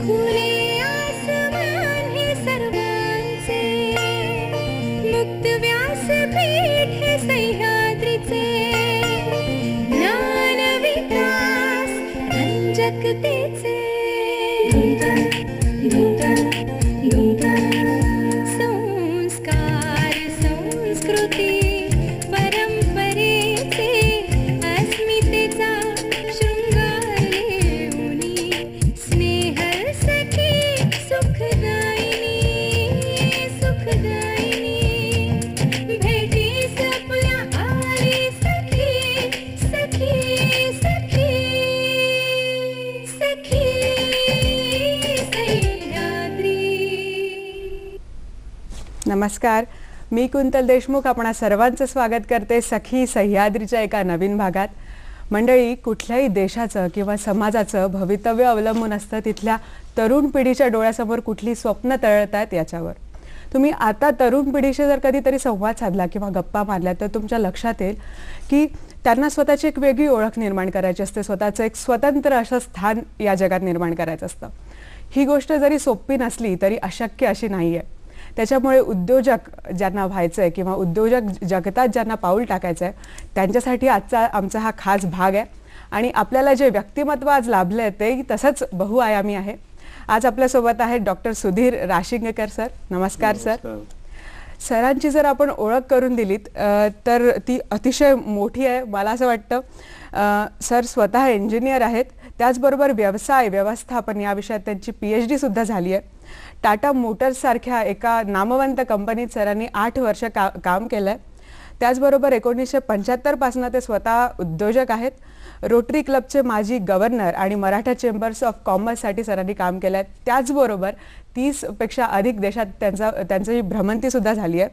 खुले आसमान हे सर्वांचे, मुक्त व्यासपीठ हे सह्याद्रीचे, ज्ञान विकास रंजकतेचे, संस्कार संस्कृती परंपरेचे, अस्मितेचा शृंगार येऊनी, स्नेह सखी सुखदायिनी, सुखदायिनी, भेटीस आपल्या आली सखी, सखी, सखी, सखी सह्याद्री. नमस्कार, मी कुंतल देशमुख आपणा सर्वांचं स्वागत करते सखी सह्याद्रीच्या एका नवीन भागात. मंडळी, कुठल्याही देशाचं किंवा समाजाचं भवितव्य अवलंबून असतं तिथल्या तरुण पिढीच्या डोळ्यासमोर कुठली स्वप्न तळतात याच्यावर. तुम्ही आता तरुण पिढीशी जर कधीतरी संवाद साधला किंवा गप्पा मारल्या तर तुमच्या लक्षात येईल की त्यांना स्वतःची एक वेगळी ओळख निर्माण करायची असते, स्वतःचं एक स्वतंत्र असं स्थान या जगात निर्माण करायचं असतं. ही गोष्ट जरी सोपी नसली तरी अशक्य अशी नाही आहे. त्याच्यामुळे उद्योजक ज्यांना व्हायचं आहे किंवा उद्योजक जगतात ज्यांना पाऊल टाकायचं आहे त्यांच्यासाठी आजचा आमचा हा खास भाग आहे. आणि आपल्याला जे व्यक्तिमत्व आज लाभलं आहे ते तसंच बहुआयामी आहे. आज आपल्यासोबत आहेत डॉक्टर सुधीर राशिंगकर सर. नमस्कार सर. सरांची जर आपण ओळख करून दिलीत तर ती अतिशय मोठी आहे. मला असं वाटतं सर स्वतः इंजिनियर आहेत, त्याचबरोबर व्यवसाय व्यवस्थापन या विषयात त्यांची PhD सुद्धा झाली आहे. टाटा मोटर्ससारख्या एका नामवंत कंपनीत सरांनी 8 वर्ष काम केलं आहे. त्याचबरोबर 1975 पासून ते स्वतः उद्योजक आहेत. रोटरी क्लबचे माजी गव्हर्नर आणि मराठा चेंबर्स ऑफ कॉमर्ससाठी सरांनी काम केलं आहे. त्याचबरोबर 30 पेक्षा अधिक देशात त्यांची भ्रमंतीसुद्धा झाली आहे.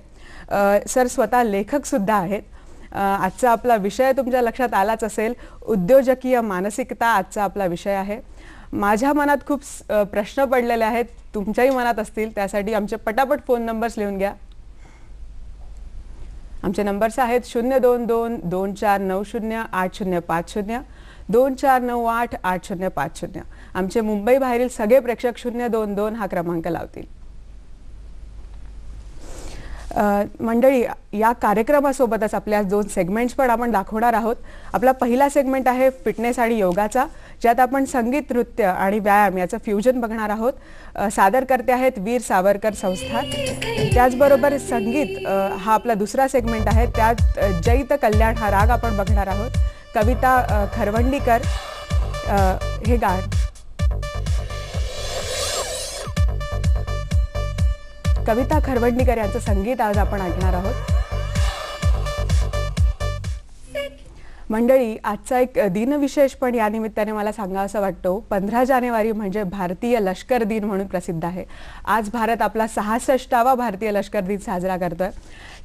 सर स्वतः लेखकसुद्धा आहेत. आजचा आपला विषय तुमच्या लक्षात आलाच असेल, उद्योजकीय मानसिकता आजचा आपला विषय आहे. माझ्या मनात खूप प्रश्न पडलेले आहेत, तुमच्याही मनात असतील, त्यासाठी आमचे पटापट फोन नंबर्स लिहून घ्या. आमचे नंबर्स आहेत 022-2490-8050, 2498-8050. आमचे मुंबई बाहेरील सगळे प्रेक्षक 022 हा क्रमांक लावतील. मंडळी, या कार्यक्रमासोबतच आपल्या 2 सेगमेंट्स पण आपण दाखवणार आहोत. आपला पहिला सेगमेंट आहे फिटनेस आणि योगाचा, ज्यात आपण संगीत, नृत्य आणि व्यायाम याचं फ्युजन बघणार आहोत. सादर करते आहेत वीर सावरकर संस्था. त्याचबरोबर संगीत हा आपला दुसरा सेगमेंट आहे, त्यात जैत कल्याण हा राग आपण बघणार आहोत. कविता खरवंडीकर हे गाणं, कविता खरवंडीकर यांचं संगीत आज आपण ऐकणार आहोत. मंडळी, आजचा एक दिनविशेष पण या निमित्ताने मला सांगावासा वाटतो. 15 जानेवारी म्हणजे भारतीय लष्कर दिन म्हणून प्रसिद्ध आहे. आज भारत आपला 66वा भारतीय लष्कर दिन साजरा करतोय.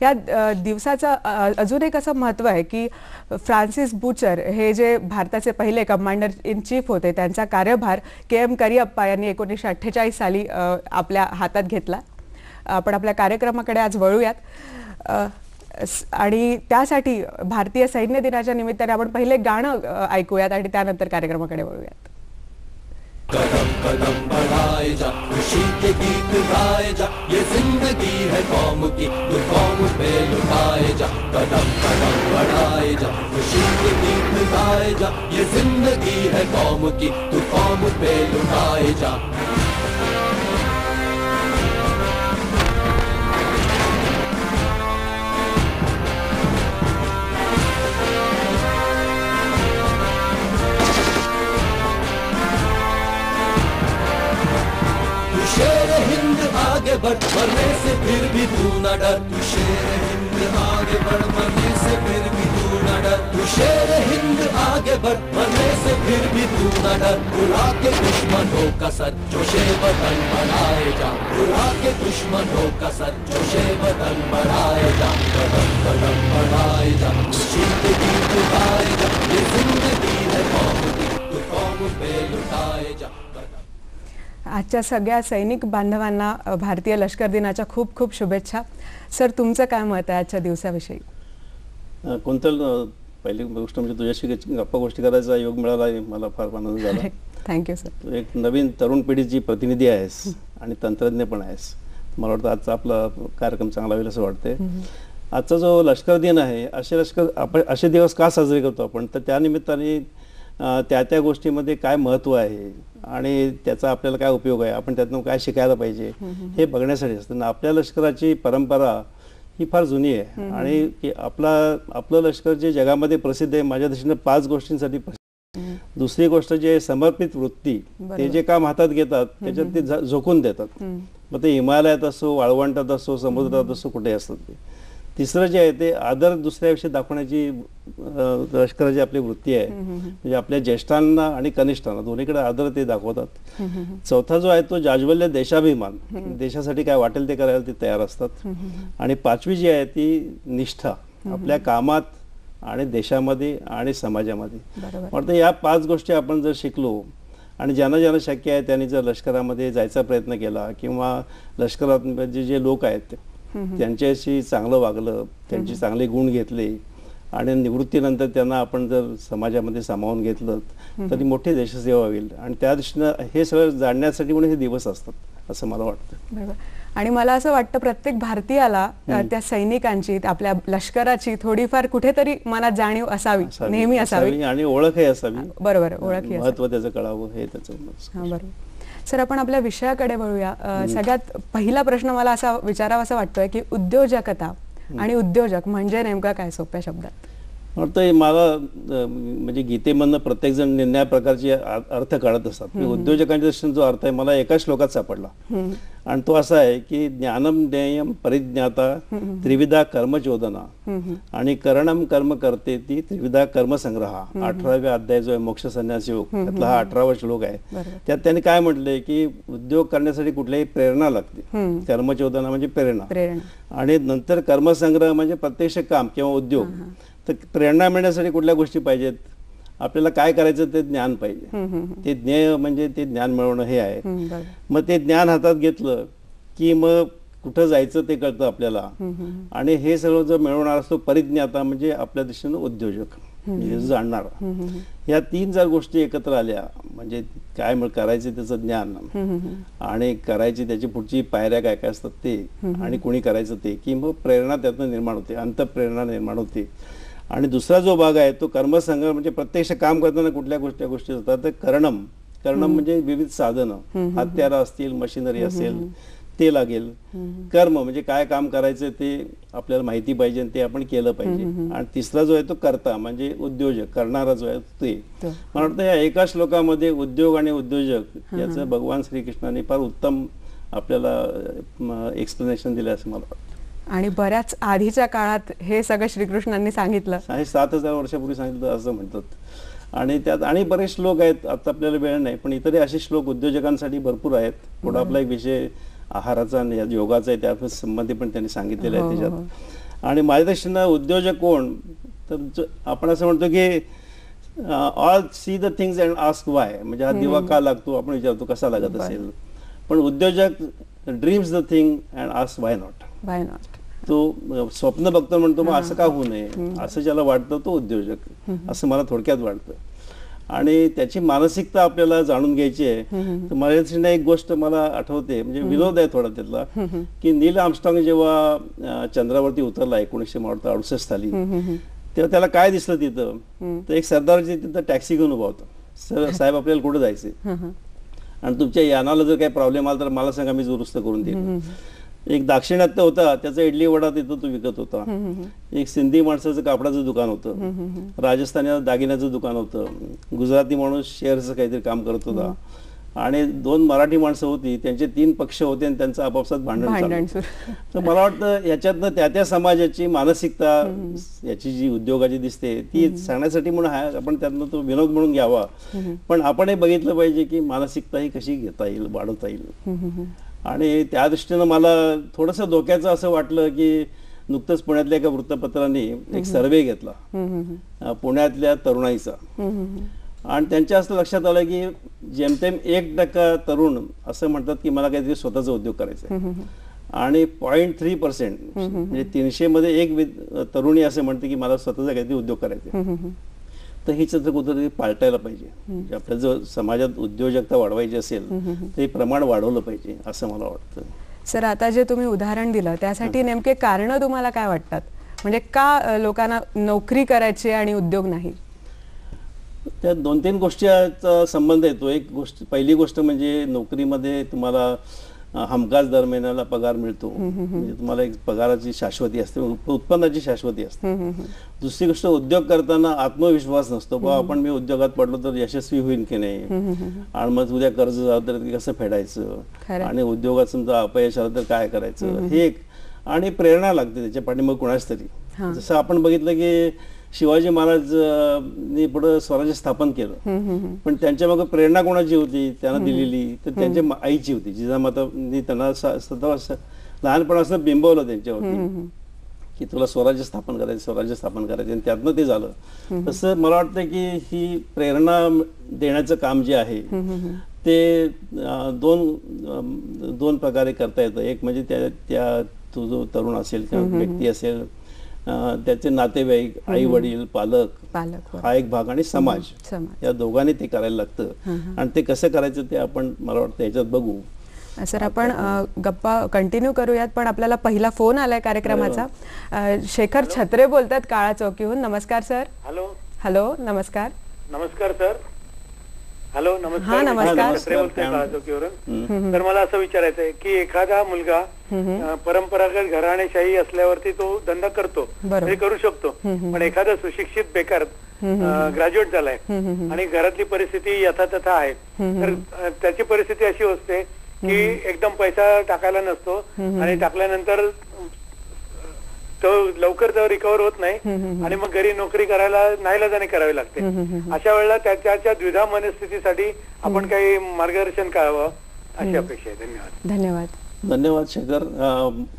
या दिवसाचं अजून एक असं महत्त्व आहे की फ्रान्सिस बुचर हे जे भारताचे पहिले कमांडर इन चीफ होते, त्यांचा कार्यभार KM करियप्पा यांनी 1948 साली आपल्या हातात घेतला. आपण आपल्या कार्यक्रमाकडे आज वळूयात आणि त्यासाठी भारतीय सैन्य दिनाच्या निमित्ताने आपण पहिले गाणं ऐकूयात आणि त्यानंतर कार्यक्रमाकडे वळूयात. कदम कदम बढ़ाए जा, खुशी के गीत गाए जा, ये जिंदगी है कौम की, तू कौम पे लुटाए जा. कदम कदम बढ़ाए जा, खुशी के गीत गाए जा, ये जिंदगी है कौम की, तू कौम पे लुटाए जा. शेर हिंद आगे बढ़, मरने से फिर भी तू न डर. तू शेर हिंद आगे बढ़, मरने से फिर भी तू न डर. तू शेर हिंद आगे बढ़, मरने से फिर भी तू न डर. बुरा के दुश्मनों का सर जोशे बदन बढ़ाए जा. बुरा के दुश्मनों का सर जोशे बदन बढ़ाए जा. कदम कदम बढ़ाए जा, खुशी के गीत गाए जा, ये जिंदगी है कौम की, तू कौम पे लुटाए जा. आजच्या सगळ्या सैनिक बांधवांना भारतीय लष्कर दिनाच्या खूप खूप शुभेच्छा. सर, तुमचं काय मत आहे आजच्या दिवसाविषयी? कुंतल, पहिली गोष्ट म्हणजे तुझ्याशी गप्पा गोष्टी करायचा योग मिळाला, मला फार आनंद झाला. Thank you sir. तू एक नवीन तरुण पिढीची प्रतिनिधी आहेस आणि तंत्रज्ञ पण आहेस. मला वाटतं आजचा आपला कार्यक्रम चांगला होईल असं वाटतंय. आजचा जो लष्कर दिन आहे, आपण असे दिवस का साजरे करतो आपण, तर त्यानिमित्ताने त्या गोष्टीमध्ये काय महत्त्व आहे आणि त्याचा आपल्याला काय उपयोग आहे, आपण त्यातून काय शिकायला पाहिजे हे बघण्यासाठी असतं. आपल्या लष्कराची परंपरा ही फार जुनी आहे आणि आपलं लष्कर जे जगामध्ये प्रसिद्ध आहे, माझ्या दृष्टीने 5 गोष्टींसाठी प्रसिद्ध. दुसरी गोष्ट जे समर्पित वृत्ती, ते जे काम हातात घेतात त्याच्यात ते झोकून देतात. मग ते हिमालयात असो, वाळवंटात असो, समुद्रात असो, कुठे असतात ते. तिसरं जे आहे ते आदर दुसऱ्याविषयी दाखवण्याची लष्कराची आपली वृत्ती आहे. म्हणजे आपल्या ज्येष्ठांना आणि कनिष्ठांना दोन्हीकडे आदर ते दाखवतात. चौथा जो आहे तो जाज्वल्य देशाभिमान, देशासाठी काय वाटेल ते करायला ते तयार असतात. आणि 5वी जी आहे ती निष्ठा, आपल्या कामात आणि देशामध्ये आणि समाजामध्ये. वाटतं या 5 गोष्टी आपण जर शिकलो आणि ज्यांना शक्य आहे त्यांनी जर लष्करामध्ये जायचा प्रयत्न केला किंवा लष्करात जे लोक आहेत त्यांच्याशी चांगलं वागलं, त्यांचे चांगले गुण घेतले आणि निवृत्तीनंतर त्यांना आपण जर समाजामध्ये सामावून घेतलं तरी मोठी देशसेवा होईल. आणि त्या दृष्टीनं हे सगळं जाणण्यासाठी म्हणून हे दिवस असतात असं मला वाटतं. बरोबर. आणि मला असं वाटतं प्रत्येक भारतीयाला त्या सैनिकांची, आपल्या लष्कराची थोडीफार कुठेतरी मनात जाणीव असावी, नेहमी असावी आणि ओळखही असावी. बरोबर, ओळखही महत्व त्याचं कळावं हे त्याचं. बरोबर. सर, आपण आपल्या विषयाकडे वळूया. सगळ्यात पहिला प्रश्न मला असा विचारावासा वाटतोय की उद्योजकता आणि उद्योजक म्हणजे नेमका काय, सोप्या शब्दात? वाटतं मला म्हणजे गीतेमधनं प्रत्येक जण निर्णया प्रकारचे अर्थ काढत असतात. उद्योजकांच्या दृष्टीने जो अर्थ आहे मला एका श्लोकात सापडला आणि तो असा आहे की ज्ञानम ज्ञेयम परिज्ञाता त्रिविधा कर्मचोदना आणि करणम कर्म करते ती त्रिविधा कर्मसंग्रहा. 18व्या अध्याय जो आहे मोक्ष संन्यास योग, त्यातला हा 18वा श्लोक आहे. त्यात त्यांनी काय म्हटलंय की उद्योग करण्यासाठी कुठल्याही प्रेरणा लागते. कर्मचोदना म्हणजे प्रेरणा आणि नंतर कर्मसंग्रह म्हणजे प्रत्यक्ष काम किंवा उद्योग. तर प्रेरणा मिळण्यासाठी कुठल्या गोष्टी पाहिजेत, आपल्याला काय करायचं ते ज्ञान पाहिजे. ते ज्ञेय म्हणजे ते ज्ञान मिळवणं हे आहे. मग ते ज्ञान हातात घेतलं की मग कुठं जायचं ते कळतं आपल्याला. आणि हे सगळं जर मिळवणार असतो परिज्ञाता म्हणजे आपल्या दृष्टीनं उद्योजक जाणणारा. या 3 जर गोष्टी एकत्र आल्या म्हणजे काय करायचं त्याचं ज्ञान आणि करायची त्याची पुढची पायऱ्या काय काय असतात ते आणि कोणी करायचं ते, की मग प्रेरणा त्यातनं निर्माण होते, अंतःप्रेरणा निर्माण होते. आणि दुसरा जो भाग आहे तो कर्मसंग्रह म्हणजे प्रत्यक्ष काम करताना कुठल्या गोष्टी होतात. तर करणम म्हणजे विविध साधनं, हत्यारं असतील, मशिनरी असेल ते लागेल. कर्म म्हणजे काय काम करायचं ते आपल्याला माहिती पाहिजे आणि ते आपण केलं पाहिजे. आणि तिसरा जो आहे तो कर्ता म्हणजे उद्योजक, करणारा जो आहे ते. मला वाटतं या एका श्लोकामध्ये उद्योग आणि उद्योजक याचं भगवान श्रीकृष्णाने फार उत्तम आपल्याला एक्सप्लेनेशन दिलं असं मला वाटतं. आणि बऱ्याच आधीच्या काळात हे सगळं श्रीकृष्णांनी सांगितलं, 7,000 वर्षापूर्वी सांगितलं असं म्हणतात. आणि त्यात आणि बरेच श्लोक आहेत, आता आपल्याला वेळ नाही, पण इतरही असे श्लोक उद्योजकांसाठी भरपूर आहेत. पुढे आपला एक विषय आहाराचा आणि योगाचा आहे, त्या संबंधी पण त्यांनी सांगितलेलं आहे त्याच्यात. आणि माझ्या दृष्टीनं उद्योजक कोण, तर आपण असं म्हणतो की all see the things and ask Y, म्हणजे हा दिवा का लागतो आपण विचारतो कसा लागत असेल. पण उद्योजक dreams the thing and ask why not. तो स्वप्न बघतो म्हणतो मग असं का होऊ नये, असं ज्याला वाटतं तो उद्योजक, असं मला थोडक्यात वाटतं. आणि त्याची मानसिकता आपल्याला जाणून घ्यायची आहे. तर माझ्या एक गोष्ट मला आठवते, म्हणजे विनोद आहे थोडा त्यातला, की नील आर्मस्ट्रॉंग जेव्हा चंद्रावरती उतरला 1968 साली, तेव्हा त्याला काय दिसलं तिथं, तर एक सरदारजी तिथं टॅक्सी घेऊन उभा होता. सर साहेब आपल्याला कुठे जायचंय आणि तुमच्या यानाला जर काही प्रॉब्लेम आला तर मला सांगा, मी दुरुस्त करून देईन. एक दाक्षिणात्य होता, त्याचा इडली वडा तिथं तो विकत होता. एक सिंधी माणसाचं कापडाचं दुकान होतं, राजस्थानी दागिन्याचं दुकान होतं, गुजराती माणूस शेअरचं काहीतरी काम करत होता आणि 2 मराठी माणसं होती, त्यांचे 3 पक्ष होते आणि त्यांचं आपापसात भांडण चालू. तर मला वाटतं याच्यातनं त्या समाजाची मानसिकता याची जी उद्योगाची दिसते ती सांगण्यासाठी म्हणून आपण त्यातनं तो विनोद म्हणून घ्यावा. पण आपण हे बघितलं पाहिजे की मानसिकता ही कशी घेता येईल, वाढवता येईल. आणि त्या दृष्टीनं मला थोडंसं धोक्याचं असं वाटलं की नुकतंच पुण्यातल्या एका वृत्तपत्राने एक सर्वे घेतला पुण्यातल्या तरुणाईचा, आणि त्यांच्या असं लक्षात आलं की जेमतेम 1% तरुण असं म्हणतात की मला काहीतरी स्वतःचा उद्योग करायचा आहे. आणि 0.3% म्हणजे 300 मध्ये 1 तरुणी असं म्हणते की मला स्वतःचा काहीतरी उद्योग करायचा. तर ही चित्र कुठेतरी पालटायला पाहिजे. म्हणजे आपल्या जर समाजात उद्योजकता वाढवायची असेल तर हे प्रमाण वाढवलं पाहिजे असं मला वाटतं. सर, आता जे तुम्ही उदाहरण दिलं त्यासाठी नेमके कारण तुम्हाला काय वाटतात? म्हणजे का लोकांना नोकरी करायची आणि उद्योग नाही? त्या 2-3 गोष्टीचा संबंध येतो. एक गोष्ट, पहिली गोष्ट म्हणजे नोकरीमध्ये तुम्हाला हमखास दर महिन्याला पगार मिळतो, म्हणजे तुम्हाला एक पगाराची शाश्वती असते, उत्पन्नाची शाश्वती असते. दुसरी गोष्ट, उद्योग करताना आत्मविश्वास नसतो, बाबा आपण मी उद्योगात पडलो तर यशस्वी होईल की नाही, आणि मग उद्या कर्ज झालं तर कसं फेडायचं, आणि उद्योगात समजा अपयश आलं तर काय करायचं, हे एक. आणि प्रेरणा लागते त्याच्या पाठीमागे कोणाच तरी. जसं आपण बघितलं की शिवाजी महाराज पुढे स्वराज्य स्थापन केलं, पण त्यांच्या मागे प्रेरणा कोणाची होती त्यांना दिलेली? तर त्यांच्या आईची होती, जिजामातांनी त्यांना लहानपणापासून बिंबवलं त्यांच्यावरती की तुला स्वराज्य स्थापन करायचं, आणि त्यातनं ते झालं. तसं मला वाटतं की ही प्रेरणा देण्याचं काम जे आहे ते दोन प्रकारे करता येतं. एक म्हणजे त्या तो जो तरुण असेल किंवा व्यक्ती असेल, त्याचे नातेवाईक, आई वडील, पालक, हा एक भाग, आणि समाज, या दोघांनी ते करायला लागतं. आणि ते कसं करायचं ते आपण, मला वाटतं, याच्यात बघू. सर, आपण गप्पा कंटिन्यू करूयात, पण आपल्याला पहिला फोन आलाय कार्यक्रमाचा. शेखर छत्रे बोलतात काळा चौकीहून. नमस्कार सर. हॅलो, नमस्कार. नमस्कार सर. हॅलो, नमस्कार. हा, नमस्कार. छत्रे बोलतोय काळा चौकीवरून. तर मला असं विचारायचं आहे की एखादा मुलगा परंपरागत घराणेशाही असल्यावरती तो धंदा करतो, हे करू शकतो, पण एखादा सुशिक्षित बेकार ग्रॅज्युएट झालाय आणि घरातली परिस्थिती यथातथा आहे, तर त्याची परिस्थिती अशी असते की एकदम पैसा टाकायला नसतो, आणि टाकल्यानंतर तो लवकर रिकव्हर होत नाही, आणि मग घरी नोकरी करायला नाईलाजाने करावी लागते. अशा वेळेला त्याच्या द्विधा मनस्थितीसाठी आपण काही मार्गदर्शन करावं अशी अपेक्षा आहे. धन्यवाद. धन्यवाद शेखर.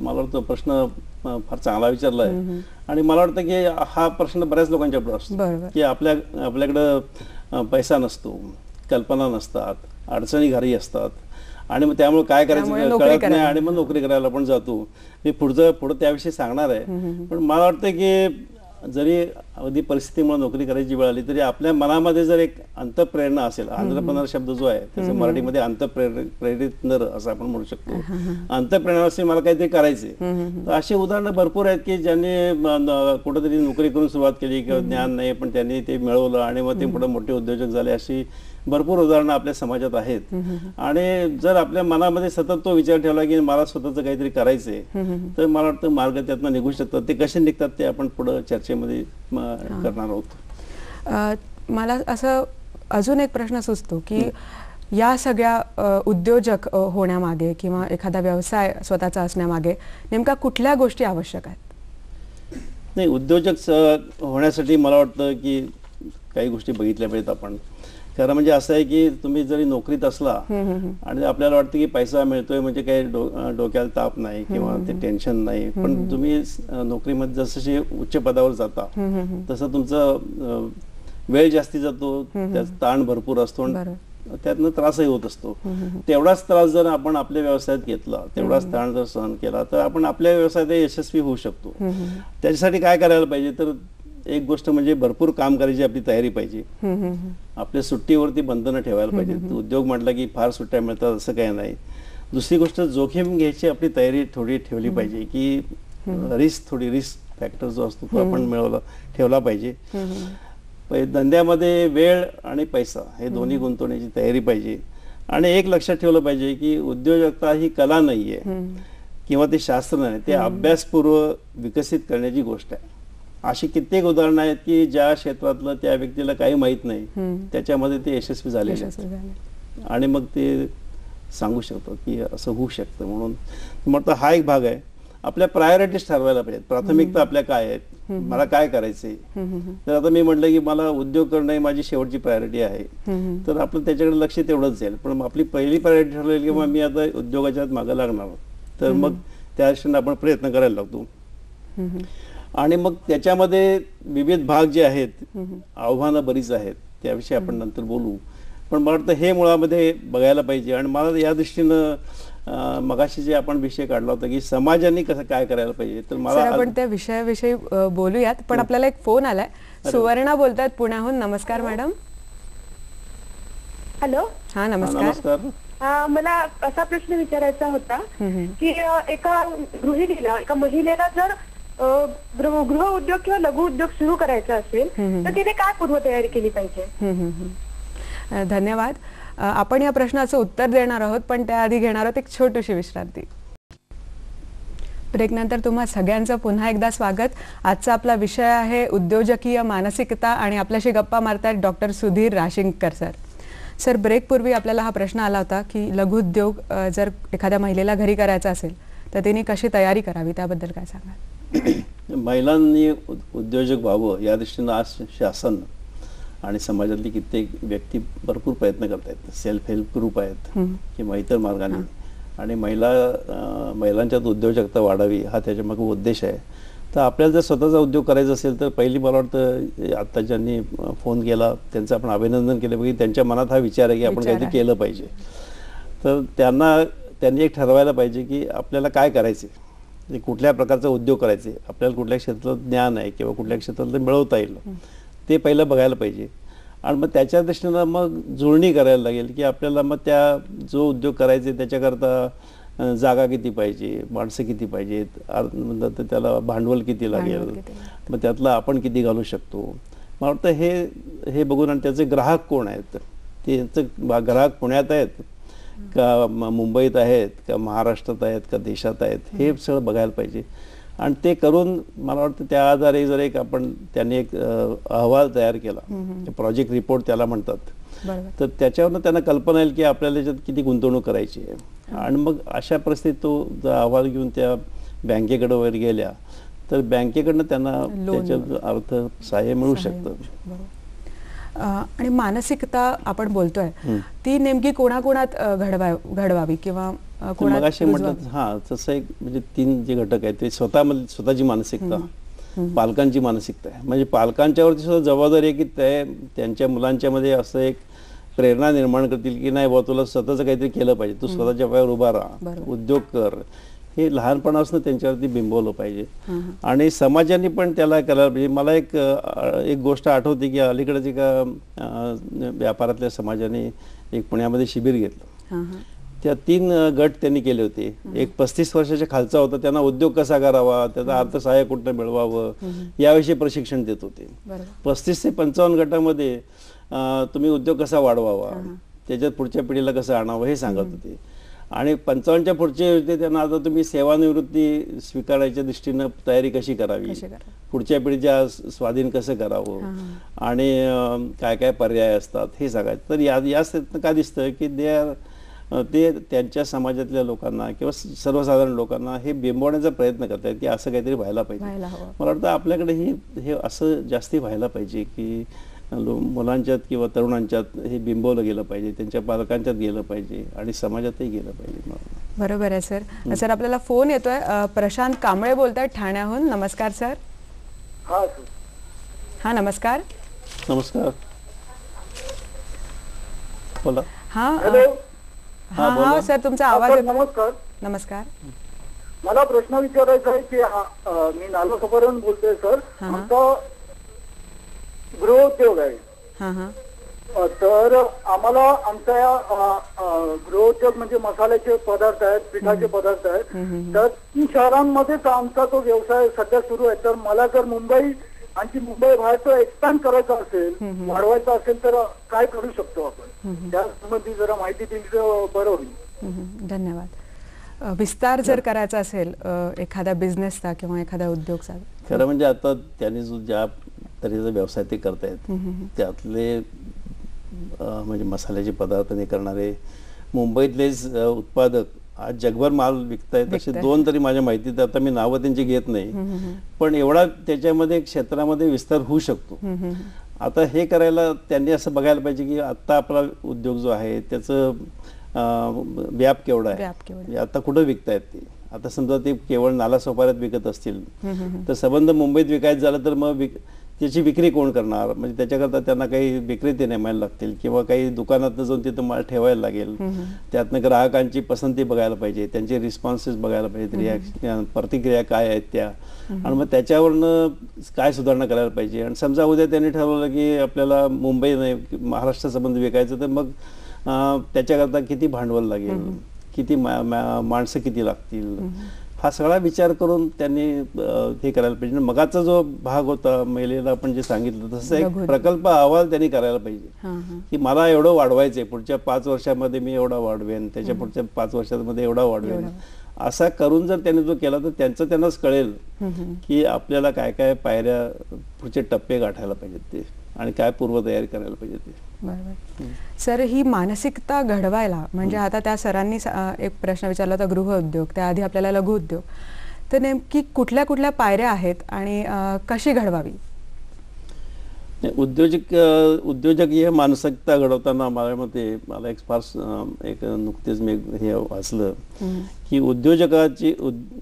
मला वाटतं प्रश्न फार चांगला विचारला आहे, आणि मला वाटतं की हा प्रश्न बऱ्याच लोकांच्याकडे असतो की आपल्याकडं पैसा नसतो, कल्पना नसतात, अडचणी घरी असतात, आणि मग त्यामुळे काय करायचं कळत नाही, आणि मग नोकरी करायला पण जातो. मी पुढं त्याविषयी सांगणार आहे, पण मला वाटतं की जरी अगदी परिस्थितीमुळे नोकरी करायची वेळ आली तरी आपल्या मनामध्ये जर एक अंतःप्रेरणा असेल, आंध्रपणार शब्द जो आहे त्याचं मराठीमध्ये अंतःप्रेरित नर असं आपण म्हणू शकतो. अंतःप्रेरणा असेल मला काहीतरी करायचे, तर अशी उदाहरणं भरपूर आहेत की ज्यांनी कुठेतरी नोकरी करून सुरुवात केली किंवा ज्ञान नाही पण त्यांनी ते मिळवलं आणि मग ते पुढे मोठे उद्योजक झाले. अशी भरपूर उदाहरणं आपल्या समाजात आहेत. आणि जर आपल्या मनामध्ये सतत तो विचार ठेवला की मला स्वतःचं काहीतरी करायचंय, तर मला वाटतं मार्ग त्यातनं निघू शकतात. ते कसे निघतात ते आपण पुढे चर्चेमध्ये करणार आहोत. मला असं अजून एक प्रश्न सुचतो की या सगळ्या उद्योजक होण्यामागे किंवा एखादा व्यवसाय स्वतःचा असण्यामागे नेमका कुठल्या गोष्टी आवश्यक आहेत? नाही, उद्योजक होण्यासाठी मला वाटतं की काही गोष्टी बघितल्या पाहिजेत आपण. खरं म्हणजे असं आहे की तुम्ही जरी नोकरीत असला आणि आपल्याला वाटतं की पैसा मिळतोय म्हणजे काही डोक्याला ताप नाही किंवा ते टेन्शन नाही, पण तुम्ही नोकरीमध्ये जसं उच्च पदावर जाता तसं तुमचं वेळ जास्ती जातो, त्यात ताण भरपूर असतो, त्यातनं त्रासही होत असतो. तेवढाच त्रास जर आपण आपल्या व्यवसायात घेतला, तेवढाच ताण जर सहन केला, तर आपण आपल्या व्यवसायात यशस्वी होऊ शकतो. त्याच्यासाठी काय करायला पाहिजे, तर एक गोष्ट म्हणजे भरपूर काम करायची आपली तयारी पाहिजे. आपल्या सुट्टीवरती बंधनं ठेवायला पाहिजे. उद्योग म्हटलं की फार सुट्ट्या मिळतात असं काही नाही. दुसरी गोष्ट, जोखीम घ्यायची आपली तयारी थोडी ठेवली पाहिजे की रिस्क फॅक्टर जो असतो तो आपण ठेवला पाहिजे. धंद्यामध्ये वेळ आणि पैसा हे दोन्ही गुंतवण्याची तयारी पाहिजे. आणि एक लक्षात ठेवलं पाहिजे की उद्योजकता ही कला नाहीये किंवा ते शास्त्र नाही, ते अभ्यासपूर्व विकसित करण्याची गोष्ट आहे. अशी कित्येक उदाहरणं आहेत की ज्या क्षेत्रातलं त्या व्यक्तीला काही माहित नाही, त्याच्यामध्ये ते यशस्वी झालेले आणि मग ते सांगू शकतो की असं होऊ शकतं. म्हणून म्हटलं हा एक भाग आहे. आपल्या प्रायोरिटीज ठरवायला पाहिजेत. प्राथमिकता आपल्या काय आहेत, मला काय करायचंय. तर आता मी म्हटलं की मला उद्योग करणं ही माझी शेवटची प्रायोरिटी आहे, तर आपलं त्याच्याकडे लक्ष तेवढंच जाईल. पण आपली पहिली प्रायोरिटी ठरवली की मी आता उद्योगाच्या मागे लागणार, तर मग त्या दृष्टीने आपण प्रयत्न करायला लागतो. आणि मग त्याच्यामध्ये विविध भाग जे आहेत, आव्हानं बरीच आहेत, त्याविषयी आपण नंतर बोलू. पण मला वाटतं हे मुळामध्ये बघायला पाहिजे. आणि मला या दृष्टीनं मगाशी जे आपण विषय काढला होता की समाजाने कसं काय करायला पाहिजे, तर मला आपण त्या विषयाविषयी बोलूयात. पण आपल्याला एक फोन आलाय सुवर्णा बोलतात पुण्याहून. नमस्कार मॅडम. हॅलो. हा नमस्कार. नमस्कार. मला असा प्रश्न विचारायचा होता की एका गृहिणीला, एका महिलेला जर गृह उद्योग किंवा लघु उद्योग सुरू करायचा असेल तर तिने काय पूर्वतयारी केली पाहिजे? धन्यवाद. आपण या प्रश्नाचं उत्तर देणार आहोत, पण त्याआधी घेणार आहोत एक छोटीशी विश्रांती. ब्रेकनंतर तुम्हा सगळ्यांचं पुन्हा एकदा स्वागत. आजचा आपला विषय आहे उद्योजकीय मानसिकता आणि आपल्याशी गप्पा मारतात डॉक्टर सुधीर राशिंगकर सर. सर, ब्रेकपूर्वी आपल्याला हा प्रश्न आला होता की लघुउद्योग जर एखाद्या महिलेला घरी करायचा असेल तर तिने कशी तयारी करावी, त्याबद्दल काय सांगाल? महिलांनी उद्योजक व्हावं या दृष्टीनं आज शासन आणि समाजातली कित्येक व्यक्ती भरपूर प्रयत्न करत आहेत. सेल्फ हेल्प ग्रुप आहेत किंवा इतर मार्गाने, आणि महिलांच्यात उद्योजकता वाढावी हा त्याच्यामागे उद्देश आहे. तर आपल्याला जर स्वतःचा उद्योग करायचा असेल तर पहिली मला वाटतं आत्ता ज्यांनी फोन केला त्यांचं आपण अभिनंदन केलं, की त्यांच्या मनात हा विचार आहे की आपण काहीतरी केलं पाहिजे. तर त्यांनी एक ठरवायला पाहिजे की आपल्याला काय करायचे, कुठल्या प्रकारचा उद्योग करायचे, आपल्याला कुठल्या क्षेत्रात ज्ञान आहे किंवा कुठल्या क्षेत्रात मिळवता येईल ते पहिलं बघायला पाहिजे. आणि मग त्याच्या दृष्टीनं मग जुळणी करायला लागेल की आपल्याला मग त्या जो उद्योग करायचे त्याच्याकरता जागा किती पाहिजे, माणसं किती पाहिजेत, तर त्याला भांडवल किती लागेल, मग त्यातलं आपण किती घालू शकतो. मला वाटतं हे बघून, आणि त्याचे ग्राहक कोण आहेत, त्यांचं ग्राहक पुण्यात आहेत का मुंबईत आहेत का महाराष्ट्रात आहेत का देशात आहेत, हे सगळं बघायला पाहिजे. आणि ते करून मला वाटतं त्या आधारे जर त्यांनी एक अहवाल तयार केला, प्रोजेक्ट रिपोर्ट त्याला म्हणतात, तर त्याच्यावरनं त्यांना कल्पना येईल की आपल्याला त्याच्यात किती गुंतवणूक करायची आहे. आणि मग अशा परिस्थितीत तो जर अहवाल घेऊन त्या बँकेकडे वगैरे गेल्या तर बँकेकडनं त्यांना त्याच्यात अर्थ सहाय्य मिळू शकतं. आणि मानसिकता आपण बोलतोय ती नेमकी कोणाकोणात घडवावी किंवा मगाशी म्हटलं, हा तसं एक म्हणजे 3 जे घटक आहेत ते स्वतःची मानसिकता, पालकांची मानसिकता आहे. म्हणजे पालकांच्यावरती सुद्धा जबाबदारी आहे की त्यांच्या मुलांच्या मध्ये असं एक प्रेरणा निर्माण करतील की नाही बाबा तुला स्वतःचं काहीतरी केलं पाहिजे, तू स्वतःच्या पायावर उभा राहा, उद्योग कर, हे लहानपणापासून त्यांच्यावरती बिंबवलं पाहिजे. आणि समाजाने पण त्याला करायला पाहिजे. मला एक गोष्ट आठवते की अलीकडेच एका व्यापारातल्या समाजाने एक पुण्यामध्ये शिबिर घेतलं. त्या 3 गट त्यांनी केले होते. एक 35 वर्षाच्या खालचा होता, त्यांना उद्योग कसा करावा, त्याचा अर्थसहाय्य कुठं मिळवावं याविषयी प्रशिक्षण देत होते. 35 ते 55 गटामध्ये तुम्ही उद्योग कसा वाढवावा, त्याच्यात पुढच्या पिढीला कसं आणावं हे सांगत होते. आणि 55च्या पुढचे होते त्यांना आता तुम्ही सेवानिवृत्ती स्वीकारायच्या दृष्टीनं तयारी कशी करावी, पुढच्या पिढीच्या स्वाधीन कसं करावं आणि काय काय पर्याय असतात हे सांगायचं. तर याच काय दिसतं की ते त्यांच्या समाजातल्या लोकांना किंवा सर्वसाधारण लोकांना हे बिंबवण्याचा प्रयत्न करतात की असं काहीतरी व्हायला पाहिजे. मला वाटतं आपल्याकडे हे असं जास्ती व्हायला पाहिजे की मुलांच्यात किंवा तरुणांच्यात हे बिंबवलं गेलं पाहिजे, त्यांच्या पालकांच्यात गेलं पाहिजे आणि समाजातही गेलं पाहिजे. बरोबर आहे सर. सर, आपल्याला फोन येतोय. प्रशांत कांबळे बोलतात ठाण्याहून. नमस्कार सर. हा नमस्कार. नमस्कार, बोला. हा सर, तुमचा आवाज येतो. नमस्कार. नमस्कार. मला प्रश्न विचारायचा आहे की मी नालासोपाऱ्याहून बोलतोय सर. आमचा गृहोद्योग आहे. तर आम्हाला आमच्या या गृहोद्योग म्हणजे मसाल्याचे पदार्थ आहेत, पिठाचे पदार्थ आहेत. तर 3 शहरांमध्येच आमचा तो व्यवसाय सध्या सुरू आहे. तर मला जर मुंबई बाहेरचं एक्सपांड करायचं असेल, वाढवायचं असेल तर काय करू शकतो आपण, त्या संबंधी जरा माहिती दिली तर बरं होईल. धन्यवाद. विस्तार जर करायचा असेल एखाद्या बिझनेसचा किंवा एखाद्या उद्योगचा, खरं म्हणजे आता त्यांनी जो ज्या तऱ्हेचा व्यवसाय ते करतायत त्यातले म्हणजे मसाल्याचे पदार्थ करणारे मुंबईतलेच उत्पादक आज जगभर माल विकतायत. असे 2 तरी माझ्या माहितीत, आता मी नावं त्यांची घेत नाही, पण एवढा त्याच्यामध्ये क्षेत्रामध्ये विस्तार होऊ शकतो. आता हे करायला त्यांनी असं बघायला पाहिजे की आता आपला उद्योग जो आहे त्याचं व्याप केवढा आहे, आता कुठं विकतायत ते. आता समजा ते केवळ नालासोपाऱ्यात विकत असतील तर संबंध मुंबईत विकायचं झालं तर मग त्याची विक्री कोण करणार, म्हणजे त्याच्याकरता त्यांना काही विक्रेते नेमायला लागतील किंवा काही दुकानातनं जाऊन तिथं माल ठेवायला लागेल. त्यातनं ग्राहकांची पसंती बघायला पाहिजे, त्यांचे रिस्पॉन्सेस बघायला पाहिजेत, रिॲक्शन प्रतिक्रिया काय आहेत त्या, आणि मग त्याच्यावरनं काय सुधारणा करायला पाहिजे. आणि समजा उद्या त्यांनी ठरवलं की आपल्याला मुंबई नाही महाराष्ट्रासंबंध विकायचं, तर मग त्याच्याकरता किती भांडवल लागेल, किती माणसं किती लागतील, हा सगळा विचार करून त्यांनी हे करायला पाहिजे. मगाचा जो भाग होता महिलेला आपण जे सांगितलं तसं एक प्रकल्प अहवाल त्यांनी करायला पाहिजे की मला एवढं वाढवायचंय, पुढच्या 5 वर्षामध्ये मी एवढा वाढवेन, त्याच्या पुढच्या 5 वर्षामध्ये एवढा वाढवेन. असा करून जर त्यांनी जो केला तर त्यांनाच कळेल की आपल्याला काय काय पायऱ्या पुढचे टप्पे गाठायला पाहिजेत ते, आणि काय पूर्वतयारी करायला पाहिजे ते. बरोबर. सर, ही मानसिकता घडवायला म्हणजे आता त्या सरांनी एक प्रश्न विचारला होता गृह उद्योग, त्याआधी आपल्याला लघु उद्योग, तर नेमकी कुठल्या कुठल्या पायऱ्या आहेत आणि कशी घडवावी? उद्योजक ही मानसिकता घडवताना माझ्या मते मला एक नुकतेच मी हे वाचलं की उद्योजकाची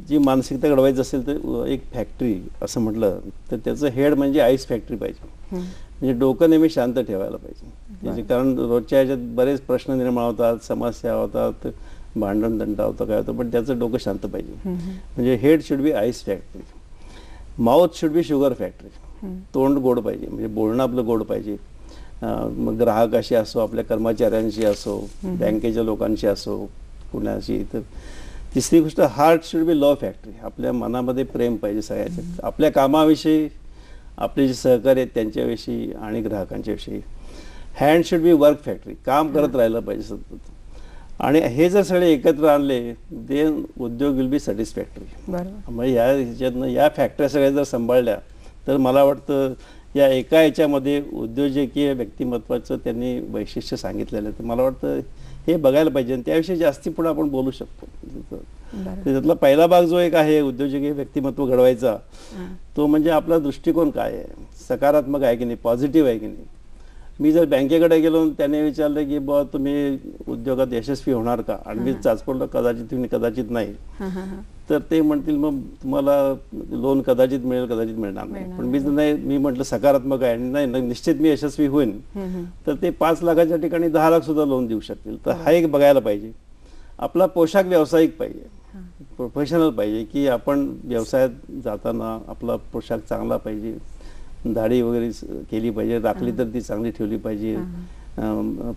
जी मानसिकता घडवायची असेल तर एक फॅक्टरी असं म्हटलं तर त्याचं हेड म्हणजे आईस फॅक्टरी पाहिजे. म्हणजे डोकं नेहमी शांत ठेवायला पाहिजे, कारण रोजच्या ह्याच्यात बरेच प्रश्न निर्माण होतात, समस्या होतात, भांडण तंटा होतं, काय होतं, पण त्याचं डोकं शांत पाहिजे. म्हणजे head should be ice factory, mouth should be sugar factory. तोंड गोड पाहिजे, म्हणजे बोलणं आपलं गोड पाहिजे. मग ग्राहकाशी असो, आपल्या कर्मचाऱ्यांशी असो, बँकेच्या लोकांशी असो, कुणाशी. तर तिसरी गोष्ट heart should be love factory, आपल्या मनामध्ये प्रेम पाहिजे सगळ्याच्या, आपल्या कामाविषयी, आपले जे सहकारी आहेत त्यांच्याविषयी आणि ग्राहकांच्या विषयी. Hand should be work factory, काम करत राहिलं पाहिजे सतत. आणि हे जर सगळे एकत्र आणले देन उद्योग विल बी सॅटिस्फॅक्टरी. मग या ह्याच्यातनं या फॅक्टऱ्या सगळ्या जर सांभाळल्या तर मला वाटतं या एका ह्याच्यामध्ये उद्योजकीय व्यक्तिमत्वाचं त्यांनी वैशिष्ट्य सांगितलेलं आहे. तर मला वाटतं हे बघायला पाहिजे आणि त्याविषयी जास्ती पुढे आपण बोलू शकतो. त्यातला पहिला भाग जो एक आहे उद्योजकीय व्यक्तिमत्व घडवायचा, तो म्हणजे आपला दृष्टिकोन काय आहे, सकारात्मक आहे की नाही, पॉझिटिव्ह आहे की नाही. मी जर बँकेकडे गेलो त्याने विचारलं की बुवा तुम्ही उद्योगात यशस्वी होणार का, आणि मी चाचपडलं कदाचित नाही, तर ते म्हणतील मग तुम्हाला लोन कदाचित मिळेल, कदाचित मिळणार नाही. पण मी म्हटलं सकारात्मक आहे आणि नाही निश्चित मी यशस्वी होईन, तर ते 5 लाखाच्या ठिकाणी 10 लाख सुद्धा लोन देऊ शकतील. तर हा एक बघायला पाहिजे. आपला पोशाख व्यावसायिक पाहिजे, प्रोफेशनल पाहिजे, की आपण व्यवसायात जाताना आपला पोशाख चांगला पाहिजे, दाढी वगैरे केली पाहिजे, राखली तर ती चांगली ठेवली पाहिजे,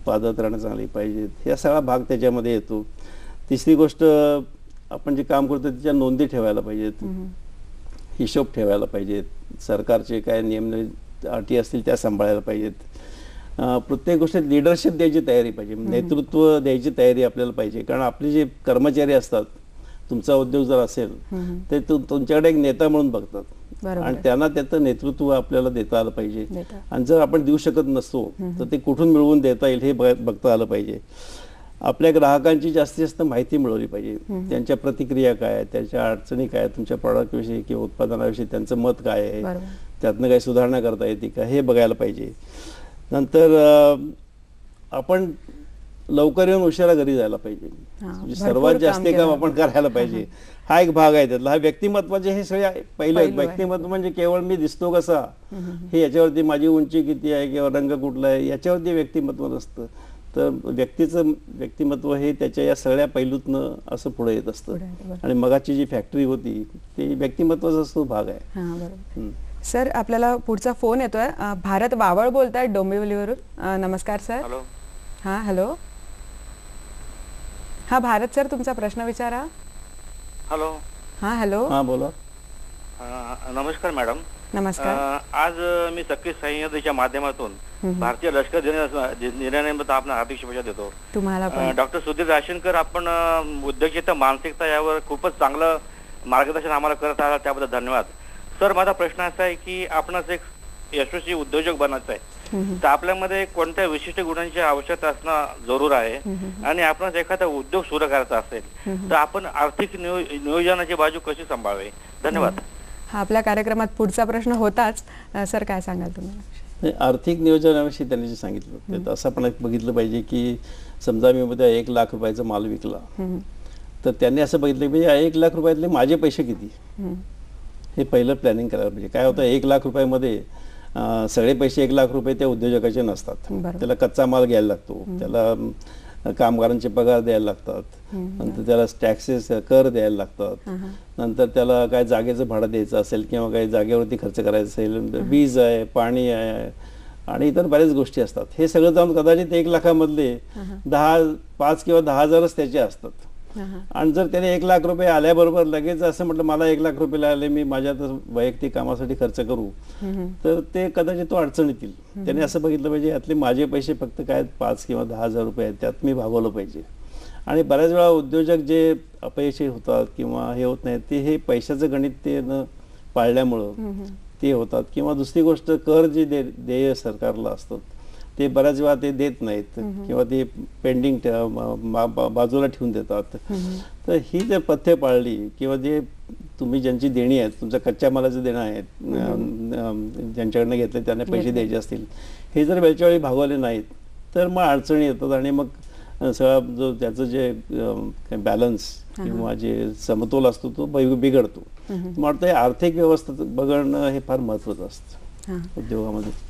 पादत्राणं चांगली पाहिजेत, हा सगळा भाग त्याच्यामध्ये येतो. तिसरी गोष्ट, आपण जे काम करतो त्याच्या नोंदी ठेवायला पाहिजेत, हिशोब ठेवायला पाहिजेत, सरकारचे काय नियम अटी असतील त्या सांभाळायला पाहिजेत. प्रत्येक गोष्टीत लिडरशिप द्यायची तयारी पाहिजे, नेतृत्व द्यायची तयारी आपल्याला पाहिजे. कारण आपले जे कर्मचारी असतात, तुमचा उद्योग जर असेल तर तुमच्याकडे एक नेता म्हणून बघतात आणि त्यांना त्याचं नेतृत्व आपल्याला देता आलं पाहिजे. आणि जर आपण देऊ शकत नसतो तर ते कुठून मिळवून देता येईल हे बघता आलं पाहिजे. आपल्या ग्राहकांची जास्तीत जास्त माहिती मिळवली पाहिजे, त्यांच्या प्रतिक्रिया काय आहेत, त्यांच्या अडचणी काय आहेत, तुमच्या प्रॉडक्टविषयी किंवा उत्पादनाविषयी त्यांचं मत काय आहे, त्यातनं काही सुधारणा करता येते का हे बघायला पाहिजे. नंतर आपण लवकर येऊन उशिरा घरी जायला पाहिजे, म्हणजे सर्वात जास्त काम आपण करायला पाहिजे. हा एक भाग आहे त्यातला. हा व्यक्तिमत्वाचे हे सगळे पहिले व्यक्तिमत्व म्हणजे केवळ मी दिसतो कसा हे, याच्यावरती माझी उंची किती आहे किंवा रंग कुठला आहे याच्यावरती व्यक्तिमत्व नसतं. तर व्यक्तीचं व्यक्तिमत्व हे त्याच्या या सगळ्या पैलूतनं असं पुढे येत असतं. आणि मगाची जी फॅक्टरी होती ते व्यक्तिमत्वाचाच तो भाग आहे. सर, आपल्याला पुढचा फोन येतोय. भारत वावळ बोलतायत डोंबिवलीवरून. नमस्कार सर. हां, हॅलो. हा भारत सर, तुमचा प्रश्न विचारा. हॅलो. हां, हॅलो. हां, बोला. नमस्कार मॅडम. नमस्कार. आज मी सखी सह्याद्रीच्या माध्यमातून भारतीय लष्कर दिनानिमित्त आपण हार्दिक शुभेच्छा देतो तुम्हाला. डॉक्टर सुधीर राशनकर, आपण उद्योजकता मानसिकता यावर खूपच चांगलं मार्गदर्शन आम्हाला करत आहात, त्याबद्दल धन्यवाद. सर, माझा प्रश्न असा आहे की आपणास एक यशस्वी उद्योजक बनायचं आहे, तर आपल्यामध्ये कोणत्या विशिष्ट गुणांची आवश्यकता असणं जरूर आहे, आणि आपणास एखादा उद्योग सुरू करायचा असेल तर आपण आर्थिक नियोजनाची बाजू कशी सांभाळावी? धन्यवाद. हा आपल्या कार्यक्रमात पुढचा प्रश्न होताच. सर, काय सांगाल तुम्ही? आर्थिक नियोजनाविषयी त्यांनी जे सांगितलं तर असं आपण बघितलं पाहिजे की समजा मी उद्या 1 लाख रुपयाचा माल विकला, तर त्यांनी असं बघितलं की 1 लाख रुपयातले माझे पैसे किती, हे पहिलं प्लॅनिंग करायला पाहिजे. काय होतं 1 लाख रुपयामध्ये सगळे पैसे 1 लाख रुपये त्या उद्योजकाचे नसतात. बरोबर. त्याला कच्चा माल घ्यायला लागतो, त्याला कामगारांचे पगार द्यायला लागतात, नंतर त्याला टॅक्सेस कर द्यायला लागतात, नंतर त्याला काय जागेचं भाडं द्यायचं असेल किंवा काही जागेवरती खर्च करायचा असेल, वीज आहे, पाणी आहे आणि इतर बऱ्याच गोष्टी असतात. हे सगळं जाऊन कदाचित 1 लाखामधले 5 किंवा 10,000च त्याचे असतात. आणि जर त्याने 1 लाख रुपये आल्याबरोबर लगेच असं म्हटलं मला 1 लाख रुपये आले, मी माझ्या वैयक्तिक कामासाठी खर्च करू, तर ते कदाचित तो अडचणीत येईल. त्याने असं बघितलं पाहिजे यातले माझे पैसे फक्त काय 5 किंवा 10,000 रुपये आहेत, त्यात मी भागवलं पाहिजे. आणि बऱ्याच वेळा उद्योजक जे अपयशी होतात किंवा हे होत नाहीत ते हे पैशाचं गणित ते न पाळल्यामुळं ते होतात. किंवा दुसरी गोष्ट कर जे देय सरकारला असतात ते बऱ्याच वेळा ते देत नाहीत किंवा ते पेंडिंग बाजूला ठेवून देतात. तर ही जर पथ्य पाळली किंवा जे तुम्ही ज्यांची देणी आहेत, तुमच्या कच्च्या मालाचं देणं आहेत, ज्यांच्याकडनं घेतले त्यांना पैसे द्यायचे असतील, हे जर वेळच्या वेळी भागवले नाहीत तर मग अडचणी येतात आणि मग सगळा जो त्याचं जे बॅलन्स किंवा जे समतोल असतो तो बिघडतो. मला वाटतं आर्थिक व्यवस्था बघणं हे फार महत्त्वाचं असतं उद्योगामध्ये.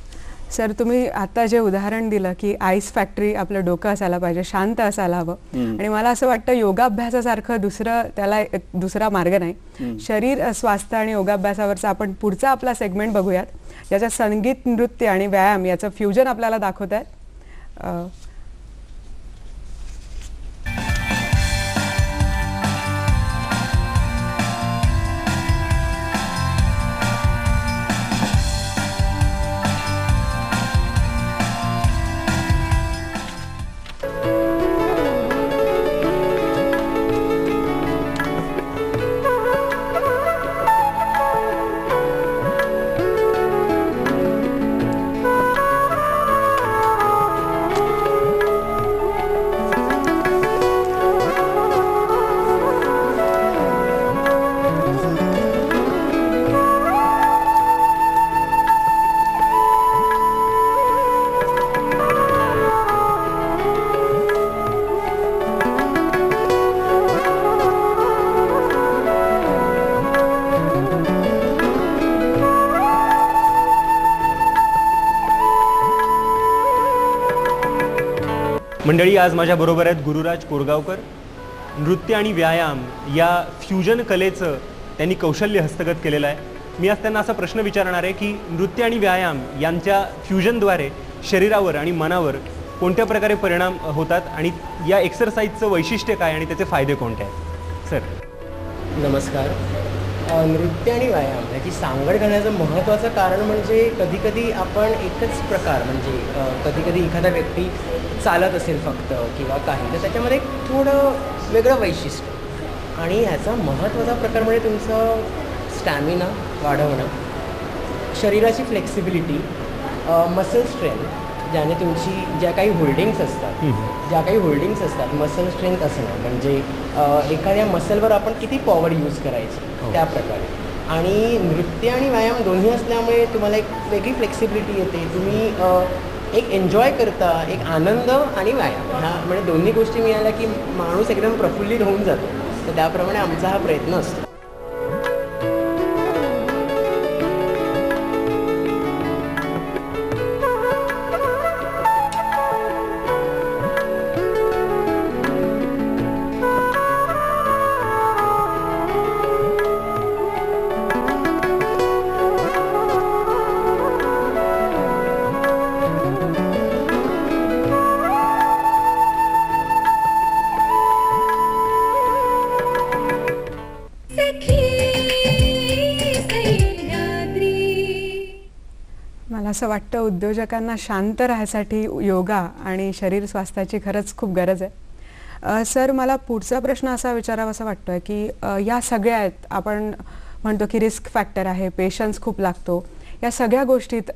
सर, तुम्ही आता जे उदाहरण दिलं की आईस फॅक्टरी आपलं डोकं असायला पाहिजे, शांत असायला हवं, आणि मला असं वाटतं योगाभ्यासासारखं त्याला दुसरा मार्ग नाही. शरीर स्वास्थ्य आणि योगाभ्यासावरचा आपण पुढचा आपला सेगमेंट बघूयात, ज्याच्यात संगीत, नृत्य आणि व्यायाम याचं फ्युजन आपल्याला दाखवत आहेत. मंडळी, आज माझ्याबरोबर आहेत गुरुराज कोरगावकर. नृत्य आणि व्यायाम या फ्युजन कलेचं त्यांनी कौशल्य हस्तगत केलेलं आहे. मी आज त्यांना असा प्रश्न विचारणार आहे की नृत्य आणि व्यायाम यांच्या फ्युजनद्वारे शरीरावर आणि मनावर कोणत्या प्रकारे परिणाम होतात आणि या एक्सरसाइजचं वैशिष्ट्य काय आणि त्याचे फायदे कोणते आहेत. सर नमस्कार. नृत्य आणि व्यायाम याची सांगड घालण्याचं महत्त्वाचं कारण म्हणजे कधीकधी आपण एकच प्रकार म्हणजे कधीकधी एखादा व्यक्ती चालत असेल फक्त किंवा काही, तर त्याच्यामध्ये थोडं वेगळं वैशिष्ट्य आणि ह्याचा महत्त्वाचा प्रकार म्हणजे तुमचं स्टॅमिना वाढवणं, शरीराची फ्लेक्सिबिलिटी, मसल स्ट्रेंथ, ज्याने तुमची ज्या काही होल्डिंग्स असतात मसल स्ट्रेंथ असणं म्हणजे एखाद्या मसलवर आपण किती पॉवर यूज करायची त्या प्रकारे. आणि नृत्य आणि व्यायाम दोन्ही असल्यामुळे तुम्हाला एक वेगळी फ्लेक्सिबिलिटी येते. तुम्ही एक एन्जॉय करता, एक आनंद आणि व्यायाम ह्या म्हणजे दोन्ही गोष्टी मिळाल्या की माणूस एकदम प्रफुल्लित होऊन जातो. तर त्याप्रमाणे आमचा हा प्रयत्न असतो. मला असं वाटतं उद्योजकांना शांत राहण्यासाठी योगा आणि शरीर स्वास्थ्याची खरंच खूप गरज आहे. सर, मला पुढचा प्रश्न असा विचारावासा वाटतोय की या सगळ्यात आपण म्हणतो की रिस्क फॅक्टर आहे, पेशन्स खूप लागतो, या सगळ्या गोष्टीत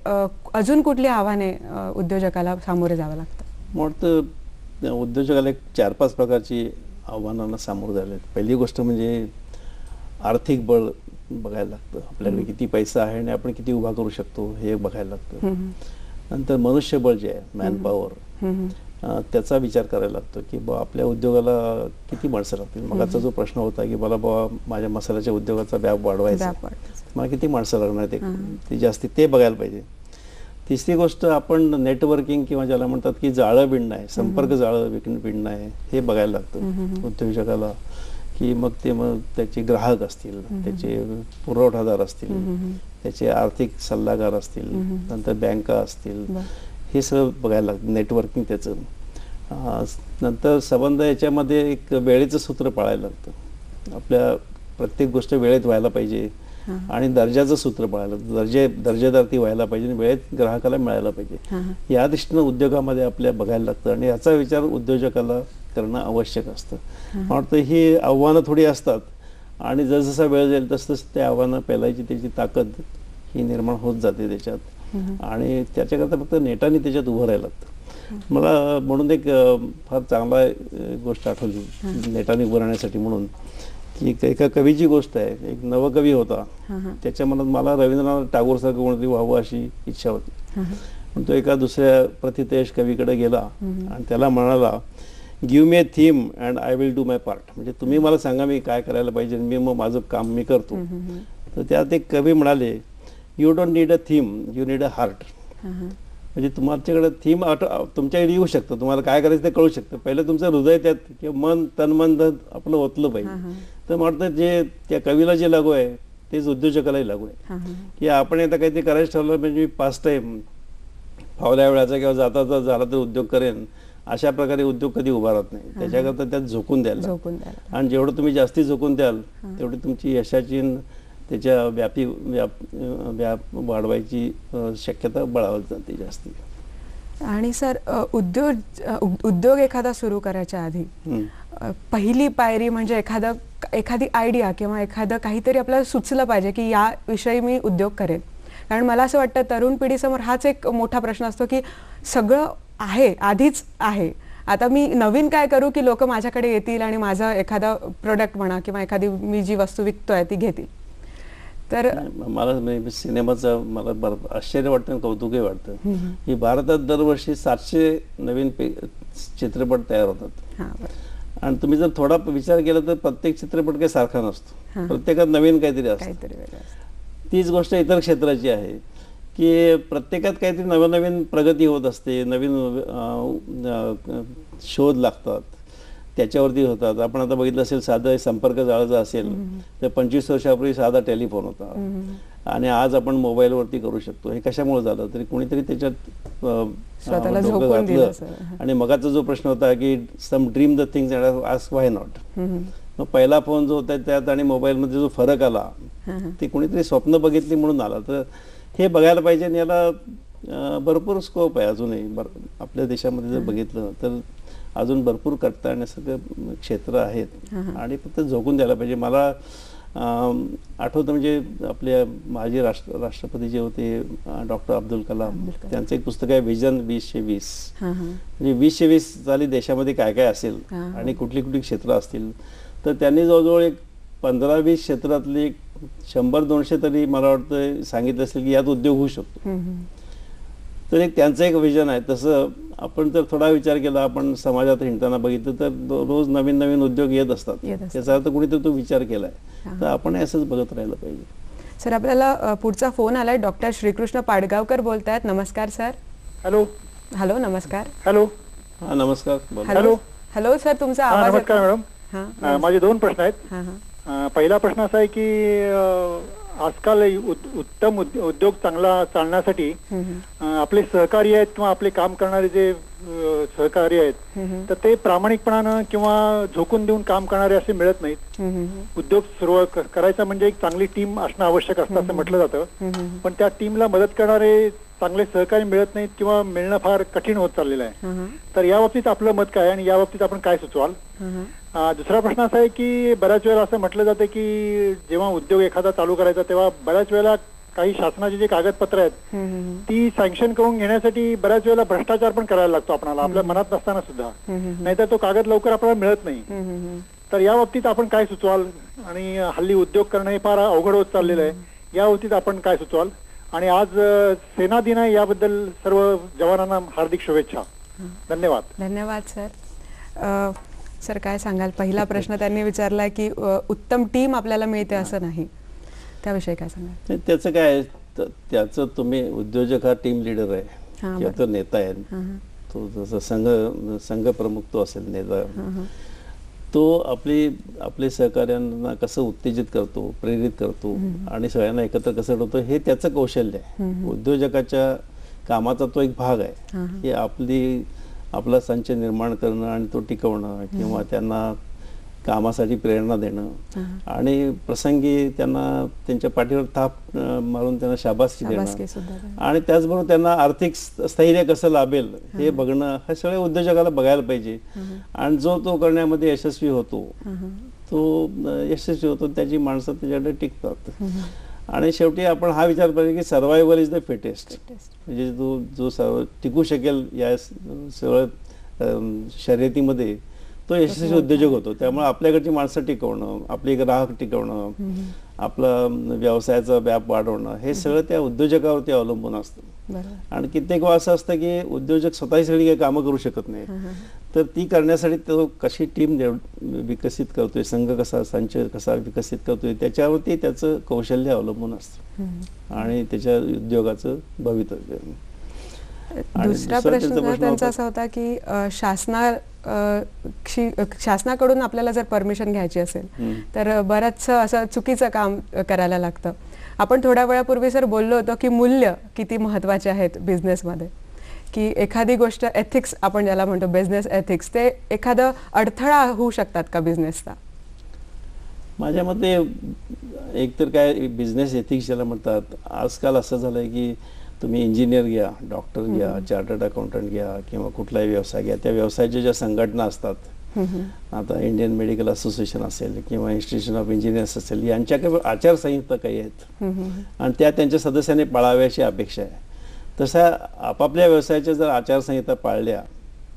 अजून कुठली आव्हाने उद्योजकाला सामोरे जावं लागतं? वाटतं उद्योजकाला 4-5 प्रकारची आव्हानांना सामोरं जायला. पहिली गोष्ट म्हणजे आर्थिक बळ बघायला लागतं. आपल्याकडे किती पैसा आहे आणि आपण किती उभा करू शकतो हे बघायला लागतं. नंतर मनुष्यबळ जे आहे, मॅनपॉवर, त्याचा विचार करायला लागतो की बा आपल्या उद्योगाला किती माणसं लागतील. मगाचा जो प्रश्न होता की मला बाबा माझ्या मसाल्याच्या उद्योगाचा व्याप वाढवायचा, मला किती माणसं लागणार ते जास्ती, ते बघायला पाहिजे. तिसरी गोष्ट आपण नेटवर्किंग किंवा ज्याला म्हणतात की जाळं विणणं आहे, संपर्क जाळं विणणं आहे, हे बघायला लागतं उद्योजकाला. की मग त्याचे ग्राहक असतील, त्याचे पुरवठादार असतील, त्याचे आर्थिक सल्लागार असतील, नंतर बँका असतील, हे सगळं बघायला लागतं नेटवर्किंग त्याचं. नंतर संबंध याच्यामध्ये एक वेळेचं सूत्र पाळायला लागतं. आपल्या प्रत्येक गोष्ट वेळेत व्हायला पाहिजे आणि दर्जाचं सूत्र पाळायला दर्जेदार ती व्हायला पाहिजे आणि वेळेत ग्राहकाला मिळायला पाहिजे. या दृष्टीनं उद्योगामध्ये आपल्या बघायला लागतं आणि याचा विचार उद्योजकाला करणं आवश्यक असतं. मला वाटतं ही आव्हानं थोडी असतात आणि जसजसा वेळ जाईल तसतसं त्या आव्हानं पेलायची त्याची ताकद ही निर्माण होत जाते त्याच्यात आणि त्याच्याकरता फक्त नेटाने त्याच्यात उभं राहायला लागतं. मला म्हणून एक फार चांगला गोष्ट आठवली नेटाने उभं राहण्यासाठी म्हणून, की एका कवीची गोष्ट आहे. एक नवकवी होता, त्याच्या मनात मला रवींद्रनाथ टागोर सारखं कोणतरी व्हावं अशी इच्छा होती. पण तो एका दुसऱ्या प्रतितेश कवीकडे गेला आणि त्याला म्हणाला, give me a theme and I will do my part. म्हणजे तुम्ही मला सांगा मी काय करायला पाहिजे, मी मग माझं काम मी करतो. तर त्यात एक कवी म्हणाले, you don't need a theme, you need a heart. म्हणजे तुमच्याकडे थीम तुमच्याकडे येऊ शकतं, तुम्हाला काय करायचं ते कळू शकतं, पहिलं तुमचं हृदय त्यात किंवा मन तन आपलं ओतलं पाहिजे. तर मला वाटतं जे त्या कवीला जे लागू आहे तेच उद्योजकालाही लागू आहे. की आपण आता काहीतरी करायचं ठरवलं म्हणजे मी पास्ट टाइम फावल्या वेळाचा किंवा जाता झाला तर उद्योग करेन, अशा प्रकारे उद्योग कधी उभा राहत नाही. त्याच्याकरता त्यात झोकून द्यायला आणि जेवढं तुम्ही जास्ती झोकून द्याल तेवढी तुमची यशाची त्याच्या व्याप वाढवायची शक्यता बळावत जाते जास्ती. आणि सर उद्योग एखादा सुरू करायच्या आधी पहिली पायरी म्हणजे एखादी आयडिया किंवा एखादं काहीतरी आपल्याला सुचलं पाहिजे की या विषयी मी उद्योग करेन. कारण मला असं वाटतं तरुण पिढीसमोर हाच एक मोठा प्रश्न असतो की सगळं आहे, आधीच आहे, आता मी नवीन काय करू की लोक माझ्याकडे येतील आणि माझं एखादा प्रोडक्ट म्हणा किंवा एखादी मी जी वस्तू विकतोय ती घेतील. तर मला सिनेमाचं मला आश्चर्य वाटतं, कौतुकही वाटतं की भारतात दरवर्षी 700 नवीन चित्रपट तयार होतात. आणि तुम्ही जर थोडा विचार केला तर प्रत्येक चित्रपट काही सारखा नसतो, प्रत्येकात नवीन काहीतरी असतं. तीच गोष्ट इतर क्षेत्राची आहे की प्रत्येकात काहीतरी नवीन प्रगती होत असते, नवीन शोध लागतात, त्याच्यावरती होतात. आपण आता बघितलं असेल साधं संपर्क जाळाचं असेल तर 25 वर्षापूर्वी साधा टेलिफोन होता आणि आज आपण मोबाईलवरती करू शकतो. हे कशामुळे झालं तरी कोणीतरी त्याच्यात डोकं घातलं. आणि मगाचा जो प्रश्न होता की some dream the things and ask why not, मग पहिला फोन जो होता त्यात आणि मोबाईलमध्ये जो फरक आला ते कोणीतरी स्वप्न बघितली म्हणून आला. तर हे बघायला पाहिजे आणि याला भरपूर स्कोप आहे अजूनही. आपल्या देशामध्ये जर बघितलं तर अजून भरपूर करता येण्यासारखं क्षेत्र आहेत आणि फक्त झोकून द्यायला पाहिजे. मला आठवतं म्हणजे आपल्या माजी राष्ट्रपती जे होते डॉक्टर अब्दुल कलाम, त्यांचं एक पुस्तक आहे विजन 2020. म्हणजे 2020 साली देशामध्ये काय काय असेल आणि कुठली कुठली क्षेत्र असतील. तर त्यांनी जवळजवळ एक 15-20 क्षेत्रातली 100-200 तरी मला वाटतं सांगितलं असेल की यात उद्योग होऊ शकतो. तर त्यांचं एक विजन आहे. तसं आपण जर थोडा विचार केला, आपण समाजात हिंडताना बघितलं तर रोज नवीन नवीन उद्योग येत असतात. त्याचा अर्थ कुणीतरी तो विचार केलाय, तर आपण असंच बघत राहिलं पाहिजे. सर आपल्याला पुढचा फोन आलाय. डॉक्टर श्रीकृष्ण पाडगावकर बोलतायत. नमस्कार सर. हॅलो. हॅलो नमस्कार. हॅलो. हा नमस्कार. हॅलो. हॅलो सर तुमचा आवाज. नमस्कार मॅडम. माझे 2 प्रश्न आहेत. पहिला प्रश्न असा आहे की आजकाल उत्तम उद्योग चांगला चालण्यासाठी आपले सहकारी आहेत किंवा आपले काम करणारे जे सहकारी आहेत तर ते प्रामाणिकपणानं किंवा झोकून देऊन काम करणारे असे मिळत नाहीत. उद्योग सुरू करायचा म्हणजे एक चांगली टीम असणं आवश्यक असतं असं म्हटलं जातं, पण त्या टीमला मदत करणारे चांगले सहकारी मिळत नाहीत किंवा मिळणं फार कठीण होत चाललेलं आहे. तर या बाबतीत आपलं मत काय आणि या बाबतीत आपण काय सुचवाल? दुसरा प्रश्न असा आहे की बऱ्याच वेळेला असं म्हटलं जातं की जेव्हा उद्योग एखादा चालू करायचा तेव्हा बऱ्याच वेळेला काही शासनाची जी कागदपत्र आहेत ती सँक्शन करून घेण्यासाठी बऱ्याच वेळेला भ्रष्टाचार पण करायला लागतो आपल्याला, आपल्या मनात नसताना सुद्धा, नाहीतर तो कागद लवकर आपल्याला मिळत नाही. तर या बाबतीत आपण काय सुचवाल? आणि हल्ली उद्योग करणं हे फार अवघड होत चाललेलं आहे, या बाबतीत आपण काय सुचवाल? आणि आज सेना दिन आहे, याबद्दल सर्व जवानांना हार्दिक शुभेच्छा. धन्यवाद. धन्यवाद सर. सर काय सांगाल? पहिला प्रश्न त्यांनी विचारलाय की उत्तम टीम आपल्याला मिळते असं नाही, त्याविषयी काय सांगाल? त्याचं काय तर त्याचं तुम्ही उद्योजक हा टीम लिडर आहे हां, किंवा तो नेता आहे, तो जसं संघ प्रमुख तो असेल नेता, तो आपले सहकार्यांना कसं उत्तेजित करतो, प्रेरित करतो आणि सगळ्यांना एकत्र कसं ठेवतो, हे त्याचं कौशल्य आहे. उद्योजकाच्या कामाचा तो एक भाग आहे की आपला संच निर्माण करणं आणि तो टिकवणं किंवा त्यांना कामासाठी प्रेरणा देणं आणि प्रसंगी त्यांना त्यांच्या पाठीवर थाप मारून त्यांना शाबासकी देणं आणि त्याचबरोबर त्यांना आर्थिक स्थैर्य कसं लाभेल हे बघणं, हे सगळे उद्योजकाला बघायला पाहिजे. आणि जो तो करण्यामध्ये यशस्वी होतो त्याची माणसं त्याच्याकडे टिकतात. आणि शेवटी आपण हा विचार पाहिजे की सर्वायवल इज द फिटेस्ट, म्हणजे जो टिकू शकेल या सगळं शर्यतीमध्ये तो यशस्वी उद्योजक होतो. त्यामुळे आपल्याकडची माणसं टिकवणं, आपले ग्राहक टिकवणं, आपला व्यवसायाचा व्याप वाढवणं, हे सगळं त्या उद्योजकावरती अवलंबून असतं. आणि कित्येक वेळा असं असतं की उद्योजक स्वतःही सगळी काही कामं करू शकत नाही, तर ती करण्यासाठी तो कशी टीम विकसित करतोय, संच कसा विकसित करतोय, त्याच्यावरती त्याचं कौशल्य अवलंबून असतं आणि त्याच्या उद्योगाचं भवितव्य. दुसरा प्रश्न त्यांचा असा होता की शासनाकडून आपल्याला जर परमिशन घ्यायची असेल तर बरंचसं असं चुकीचं काम करायला लागतं. आपण थोड्या वेळापूर्वी सर बोललो होतो की मूल्य किती महत्त्वाचे आहेत बिझनेसमध्ये, की एखादी गोष्ट एथिक्स आपण ज्याला म्हणतो बिझनेस एथिक्स, ते एखादं अडथळा होऊ शकतात का बिझनेसचा? माझ्या मते एकतर काय बिझनेस एथिक्स ज्याला म्हणतात, आजकाल असं झालंय की तुम्ही इंजिनियर घ्या, डॉक्टर घ्या, चार्टर्ड अकाउंटंट घ्या किंवा कुठलाही व्यवसाय घ्या, त्या व्यवसायाच्या ज्या संघटना असतात, आता इंडियन मेडिकल असोसिएशन असेल किंवा इन्स्टिट्यूशन ऑफ इंजिनियर्स असेल, यांच्याकडे आचारसंहिता काही आहेत आणि त्या त्यांच्या सदस्यांनी पाळाव्याची अपेक्षा आहे. तशा आपापल्या व्यवसायाच्या जर आचारसंहिता पाळल्या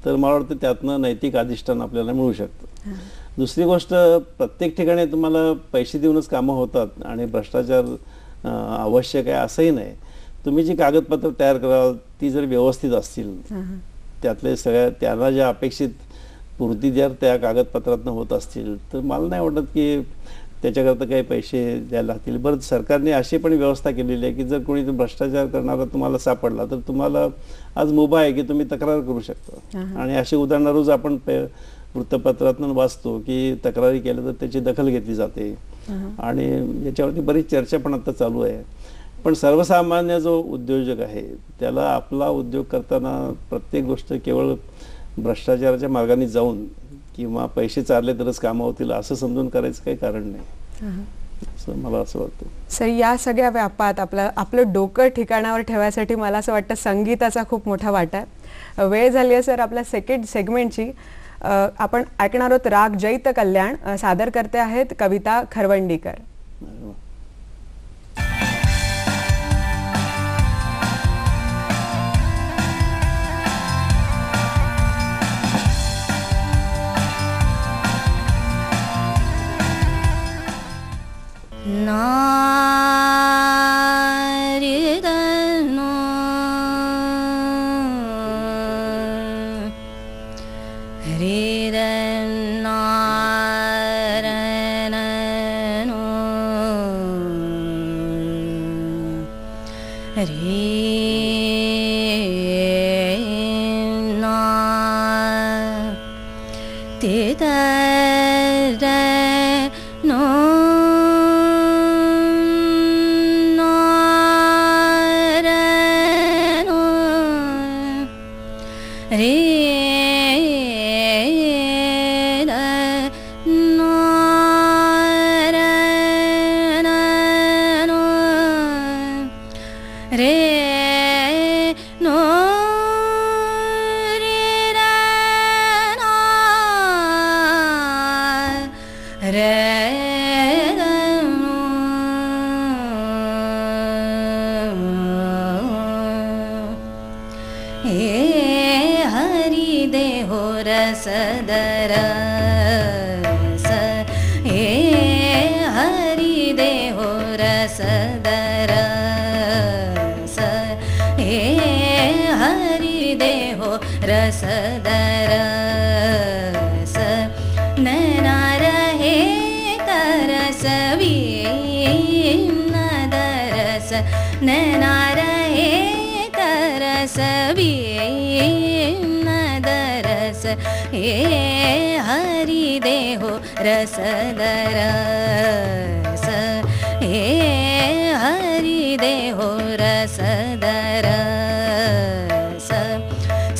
तर मला वाटतं त्यातनं नैतिक अधिष्ठान आपल्याला मिळू शकतं. दुसरी गोष्ट, प्रत्येक ठिकाणी तुम्हाला पैसे देऊनच कामं होतात आणि भ्रष्टाचार आवश्यक आहे असंही नाही. तुम्ही जी कागदपत्र तयार कराल ती जर व्यवस्थित असतील, त्यातले त्यांना ज्या अपेक्षित पूर्ती जर त्या कागदपत्रातनं होत असतील, तर मला नाही वाटत की त्याच्याकरता काही पैसे द्यायला लागतील. बरं, सरकारने अशी पण व्यवस्था केलेली आहे की जर कोणी भ्रष्टाचार करणारा तुम्हाला सापडला तर तुम्हाला आज मुभा आहे की तुम्ही तक्रार करू शकता. आणि अशी उदाहरणं रोज आपण वृत्तपत्रातून वाचतो की तक्रारी केल्या तर त्याची दखल घेतली जाते आणि याच्यावरती बरीच चर्चा पण आता चालू आहे. पण सर्वसामान्य जो उद्योजक आहे त्याला आपला उद्योग करताना प्रत्येक गोष्ट केवळ भ्रष्टाचाराच्या मार्गाने जाऊन किंवा पैसे चालले तरच कामं होतील असं समजून करायचं काही कारण नाही, असं मला असं वाटतं. सर, या सगळ्या व्यापात आपलं डोकं ठिकाणावर ठेवायसाठी मला असं वाटतं संगीताचा खूप मोठा वाटा आहे. वेळ झाली आहे सर आपल्या सेकंड सेगमेंटची. आपण ऐकणार आहोत राग जैत कल्याण. सादर करते आहेत कविता खरवंडीकर. रसदरस नैना रहे नैना रहे तरस बीन दरस हे हरि देहो रसदरस हे हरि देहो रसदरस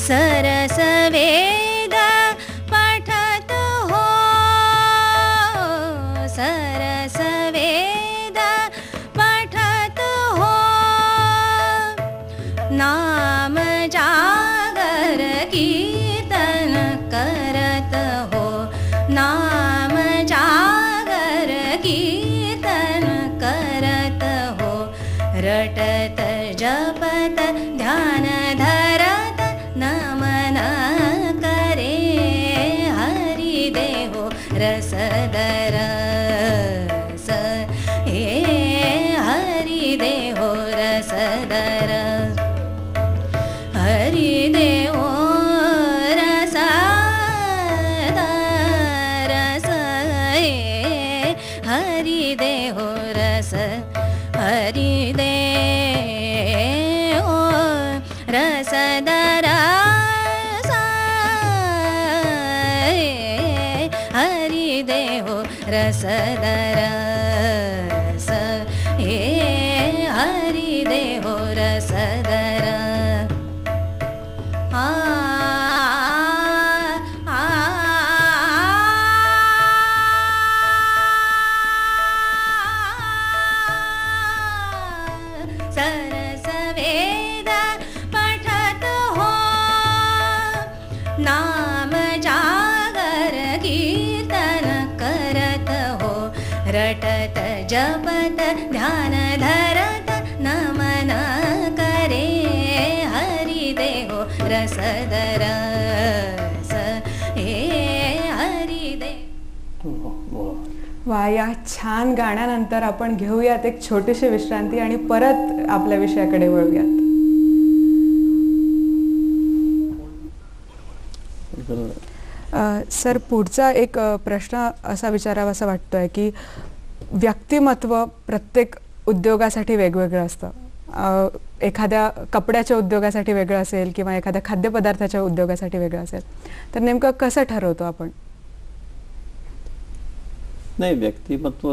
सरस वेद पठत हो सरस वेद पठत हो नाम जागर कीर्तन करत हो नाम जागर कीर्तन करत हो रटत जपत ध्यान धरत नमन करे हरि देहो रसदरस हे हरि देहो रसदरस हरि देहो रसदरस हे हरि देहो रस हरि देहो रसदरस हरि देहो रसदरस हे हरि देहो रसदरस सरस वेद पठत हो नाम जागर कीर्तन करत हो रटत जपत ध्यान धरत नमन करे हरि देहो रसदरस हे हरि देहो वा, या छान गाण्यानंतर आपण घेऊयात एक छोटीशी विश्रांती आणि परत आपल्या विषयाकडे वळूयात. सर, पुढचा एक प्रश्न असा विचारावासा वाटतोय की व्यक्तिमत्व प्रत्येक उद्योगासाठी वेगवेगळं असतं. एखाद्या कपड्याच्या उद्योगासाठी वेगळं असेल किंवा एखाद्या खाद्यपदार्थाच्या उद्योगासाठी वेगळं असेल, तर नेमकं कसं ठरवतो आपण? नाही, व्यक्तिमत्व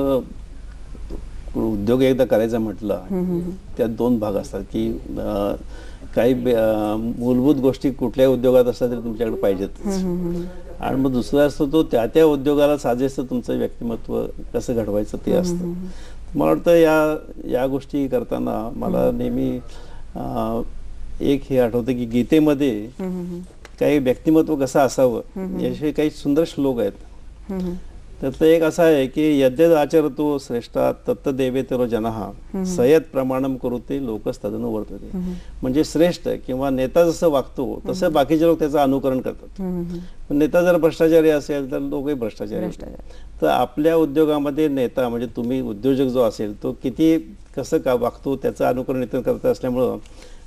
उद्योग एकदा करायचा म्हटलं त्यात दोन भाग असतात की काही मूलभूत गोष्टी कुठल्याही उद्योगात असतात तरी तुमच्याकडे पाहिजेत, आणि मग दुसरा असतो तो त्या त्या उद्योगाला साजेसं तुमचं व्यक्तिमत्व कसं घडवायचं ते असतं. मला वाटतं या गोष्टी करताना मला नेहमी एक हे आठवतं की गीतेमध्ये काही व्यक्तिमत्व कसं असावं याविषयी काही सुंदर श्लोक आहेत. त्यातलं एक असं आहे की यद्यद आचरतो श्रेष्ठा तत्त देवेतरो जनहा सयत प्रमाणम करुते लोकस्तदनु वर्तते. म्हणजे श्रेष्ठ किंवा नेता जसं वागतो तसं बाकीचे लोक त्याचं अनुकरण करतात. नेता जर भ्रष्टाचारी असेल तर लोकही भ्रष्टाचारी असतात. तर आपल्या उद्योगामध्ये नेता म्हणजे तुम्ही उद्योजक जो असेल तो किती कसं का वागतो त्याचं अनुकरण इतर करत असल्यामुळं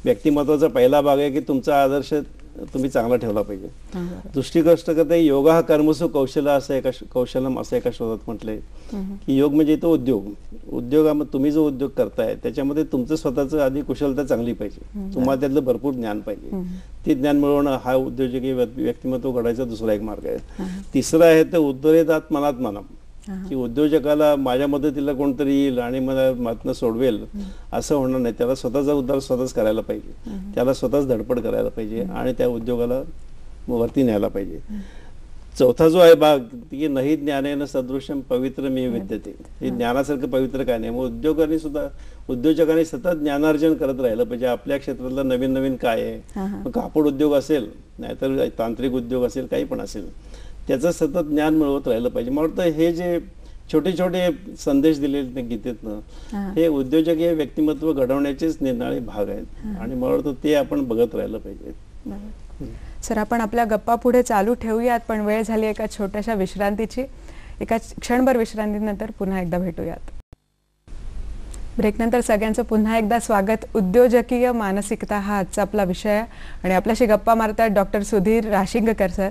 व्यक्तिमत्वाचा पहिला भाग आहे की तुमचा आदर्श तुम्ही चांगला ठेवला पाहिजे. दुसरी गोष्ट करता योग हा कर्मसु कौशल असं कौशलम असं एका शोधात म्हटलंय की योग म्हणजे तो उद्योगामध्ये तुम्ही जो उद्योग करताय त्याच्यामध्ये तुमचं स्वतःचं आधी कुशलता चांगली पाहिजे, तुम्हाला त्यातलं भरपूर ज्ञान पाहिजे. ते ज्ञान मिळवणं हा उद्योजकीय व्यक्तिमत्व घडायचा दुसरा एक मार्ग आहे. तिसरा आहे तर उद्धरेदात मनात मानम, की उद्योजकाला माझ्या मदतीला कोणतरी येईल आणि मला मातनं सोडवेल असं होणार नाही. त्याला स्वतःचा उद्धार स्वतःच करायला पाहिजे, त्याला स्वतःच धडपड करायला पाहिजे आणि त्या उद्योगाला वरती न्यायला पाहिजे. चौथा जो आहे भाग की नाही ज्ञानेन सदृश्यम पवित्र मी विद्यते. हे ज्ञानासारखं पवित्र काय नाही. मग उद्योजकांनी सतत ज्ञानार्जन करत राहिलं पाहिजे. आपल्या क्षेत्रातलं नवीन नवीन काय आहे, मग कापड उद्योग असेल नाहीतर तांत्रिक उद्योग असेल काही पण असेल, त्याचं सतत ज्ञान मिळवत राहिलं पाहिजे. मला वाटतं हे जे छोटे छोटे संदेश दिलेले गीतेतनं हे उद्योजकीय व्यक्तिमत्व घडवण्याचेच निर्णायक भाग आहेत आणि मला वाटतं ते आपण बघत राहिलं पाहिजे. सर, आपण आपल्या गप्पा पुढे चालू ठेवूयात, पण वेळ झाली एका छोट्याशा विश्रांतीची. एका क्षणभर विश्रांतीनंतर पुन्हा एकदा भेटूयात. ब्रेकनंतर सगळ्यांचं पुन्हा एकदा स्वागत. उद्योजकीय मानसिकता हा आजचा आपला विषय आहे आणि आपल्याशी गप्पा मारतात डॉक्टर सुधीर राशिंगकर सर.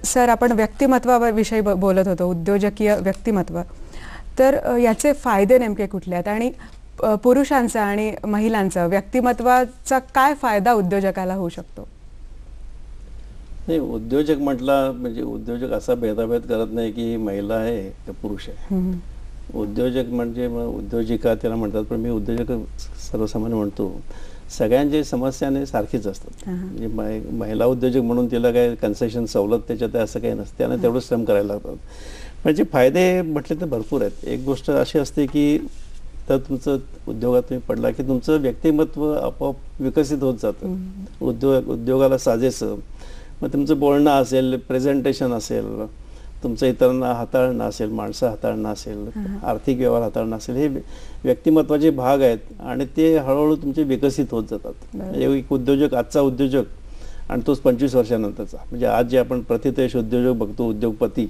सर, आपण व्यक्तिमत्वाविषयी बोलत होतो, उद्योजकीय व्यक्तिमत्व. तर याचे फायदे नेमके कुठले आहेत आणि पुरुषांचा आणि महिलांचा व्यक्तिमत्वाचा काय फायदा उद्योजकाला होऊ शकतो? नाही, उद्योजक म्हटला म्हणजे उद्योजक असा भेदाभेद करत नाही की महिला आहे का पुरुष आहे. उद्योजक म्हणजे उद्योजिका त्याला म्हणतात, पण मी उद्योजक सर्वसामान्य म्हणतो. सगळ्यांच्या समस्याने सारखीच असतात. म्हणजे महिला उद्योजक म्हणून तिला काय कन्सेशन सवलत त्याच्यात असं काही नसतं, त्यांना तेवढं श्रम करायला लागतात. म्हणजे फायदे म्हटले तर भरपूर आहेत. एक गोष्ट अशी असते की तर तुमचं उद्योगात तुम्ही पडला की तुमचं व्यक्तिमत्व आपोआप विकसित होत जातं. उद्योगाला साजेसं मग तुमचं बोलणं असेल, प्रेझेंटेशन असेल, तुमचं इतरांना हाताळणं असेल, माणसं हाताळणं असेल, आर्थिक व्यवहार हाताळणं असेल, हे व्यक्तिमत्वाचे भाग आहेत आणि ते हळूहळू तुमचे विकसित होत जातात. एक उद्योजक, आजचा उद्योजक आणि तोच 25 वर्षानंतरचा, म्हणजे आज जे आपण प्रतितेश उद्योजक बघतो, उद्योगपती,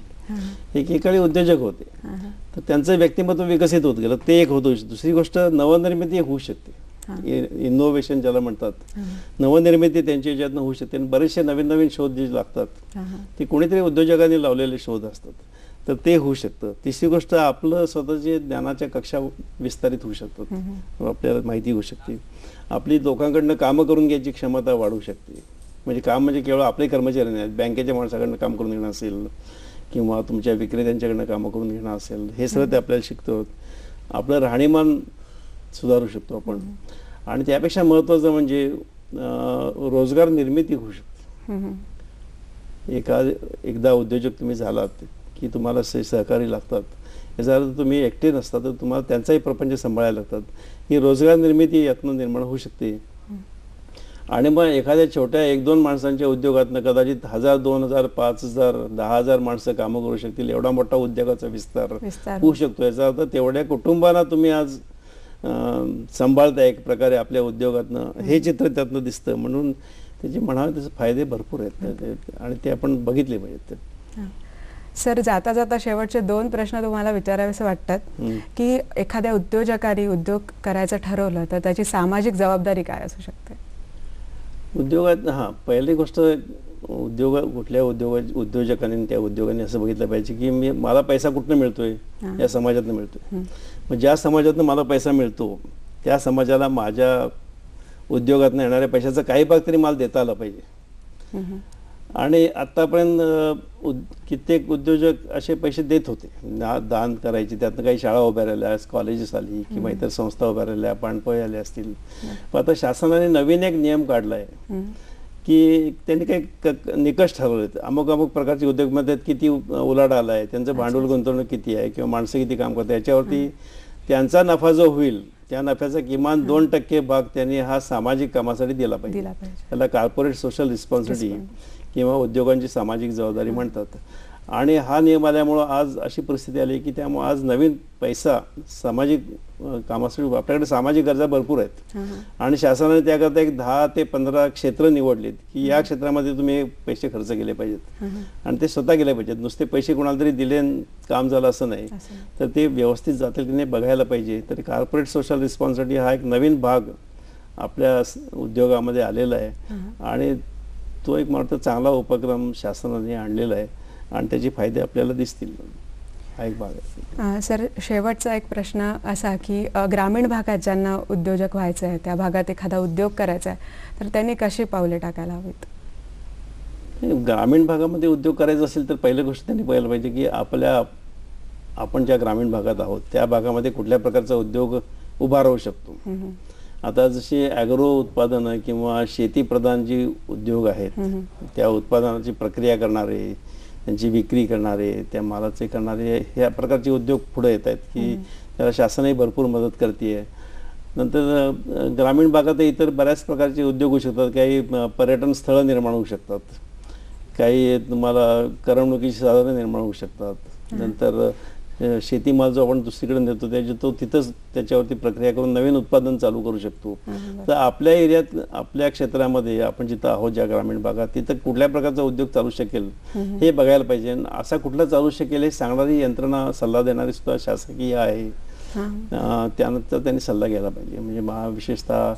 एकेकाळी उद्योजक होते, तर त्यांचं व्यक्तिमत्व विकसित होत गेलं, ते एक होतं. दुसरी गोष्ट, नवनिर्मिती होऊ शकते. इनोव्हेशन ज्याला म्हणतात, नवनिर्मिती त्यांच्या याच्यातनं होऊ शकते. बरेचसे नवीन नवीन शोध जे लागतात ते कोणीतरी उद्योजकांनी लावलेले शोध असतात, तर ते होऊ शकतं. तिसरी गोष्ट, आपलं स्वतःचे ज्ञानाच्या कक्षा विस्तारित होऊ शकतात, आपल्याला माहिती होऊ शकते. आपली लोकांकडनं कामं करून घ्यायची क्षमता वाढू शकते. म्हणजे काम म्हणजे केवळ आपले कर्मचारी नाहीत, बँकेच्या माणसाकडनं काम करून घेणं असेल किंवा तुमच्या विक्रेत्यांच्याकडनं कामं करून घेणं असेल, हे सगळं ते आपल्याला शिकतो. आपलं राहणीमान सुधारू शकतो आपण. आणि त्यापेक्षा महत्त्वाचं म्हणजे रोजगार निर्मिती होऊ शकते. एकदा उद्योजक तुम्ही झालात की तुम्हाला सहकारी लागतात, याचा अर्थ तुम्ही एकटे नसता तर तुम्हाला त्यांचाही प्रपंच सांभाळायला लागतात. ही रोजगार निर्मिती यातनं निर्माण होऊ शकते. आणि मग एखाद्या छोट्या 1-2 माणसांच्या उद्योगातनं कदाचित 1000, 2000, 5000, 10,000 माणसं कामं करू शकतील, एवढा मोठा उद्योगाचा विस्तार होऊ शकतो. याचा अर्थ तेवढ्या कुटुंबांना तुम्ही आज सांभाळताय एक प्रकारे आपल्या उद्योगातनं, हे चित्र त्यातनं दिसतं. म्हणून त्याचे म्हणावे तसे फायदे भरपूर आहेत आणि ते आपण बघितले पाहिजेत. सर, जाता जाता शेवटचे 2 प्रश्न तुम्हाला विचारावेसे वाटतात की एखाद्या उद्योजकाने उद्योग करायचं ठरवलं तर त्याची सामाजिक जबाबदारी काय असू शकते उद्योगात? पहिली गोष्ट, कुठल्या उद्योजकाने त्या उद्योगाने असं बघितलं पाहिजे की मला पैसा कुठनं मिळतोय, या समाजातनं मिळतोय. मग ज्या समाजातनं मला पैसा मिळतो त्या समाजाला माझ्या उद्योगातनं येणाऱ्या पैशाचा काही भाग तरी मला देता आला पाहिजे. आणि आतापर्यंत कित्येक उद्योजक असे पैसे देत होते, दान करायचे, त्यातनं काही शाळा उभ्या राहिल्या, कॉलेजेस आली किंवा इतर संस्था उभ्या राहिल्या, पाणपोई आल्या असतील. पण आता शासनाने नवीन एक नियम काढला आहे की त्यांनी काही निकष ठरवलेत. अमुक अमुक प्रकारचे उद्योगमध्ये किती उलाढाल आला आहे, त्यांचं भांडवल गुंतवणूक किती आहे किंवा माणसं किती काम करतात, याच्यावरती त्यांचा नफा जो होईल त्या नफ्याचा किमान 2% भाग त्यांनी हा सामाजिक कामासाठी दिला पाहिजे. त्याला कॉर्पोरेट सोशल रिस्पॉन्सिबिलिटी किंवा उद्योगांची सामाजिक जबाबदारी म्हणतात. आणि हा नियम आल्यामुळं आज अशी परिस्थिती आली की त्यामुळे आज नवीन पैसा सामाजिक कामासाठी, आपल्याकडे सामाजिक गरजा भरपूर आहेत आणि शासनाने त्याकरता एक 10 ते 15 क्षेत्र निवडलीत की या क्षेत्रामध्ये तुम्ही पैसे खर्च केले पाहिजेत आणि ते स्वतः केले पाहिजेत. नुसते पैसे कोणाला तरी दिले काम झालं असं नाही, तर ते व्यवस्थित जातील की नाही बघायला पाहिजे. तर कॉर्पोरेट सोशल रिस्पॉन्सिबिलिटी हा एक नवीन भाग आपल्या उद्योगामध्ये आलेला आहे आणि तो एक मला चांगला उपक्रम शासनाने आणलेला आहे आणि त्याचे फायदे आपल्याला दिसतील. हा एक भाग आहे. सर, शेवटचा एक प्रश्न असा की ग्रामीण भागात ज्यांना उद्योजक व्हायचं आहे, त्या भागात एखादा उद्योग करायचा आहे, तर त्यांनी कशी पावले टाकायला हवीत? ग्रामीण भागामध्ये उद्योग करायचा असेल तर पहिली गोष्ट त्यांनी पाहिलं पाहिजे की आपण ज्या ग्रामीण भागात आहोत त्या भागामध्ये कुठल्या प्रकारचा उद्योग उभा राहू शकतो. आता जसे ॲग्रो उत्पादनं किंवा शेतीप्रधान जी उद्योग आहेत, त्या उत्पादनाची प्रक्रिया करणारे, त्यांची विक्री करणारे, त्या मालाचे करणारे, ह्या प्रकारचे उद्योग पुढे येत आहेत की त्याला शासनही भरपूर मदत करते. नंतर ग्रामीण भागात इतर बऱ्याच प्रकारचे उद्योग होऊ शकतात. काही पर्यटन स्थळं निर्माण होऊ शकतात, काही तुम्हाला करमणुकीची साधनं निर्माण होऊ शकतात. नंतर शेतीमाल जो आपण दुसरीकडे नेतो तो तिथंच त्याच्यावरती प्रक्रिया करून नवीन उत्पादन चालू करू शकतो. तर आपल्या एरियात, आपल्या क्षेत्रामध्ये आपण जिथं आहोत ज्या ग्रामीण भागात, तिथं कुठल्या प्रकारचा उद्योग चालू शकेल हे बघायला पाहिजे. असा कुठला चालू शकेल हे सांगणारी यंत्रणा, सल्ला देणारी सुद्धा शासकीय आहे, त्यानंतर त्यांनी सल्ला घ्यायला पाहिजे. म्हणजे विशेषतः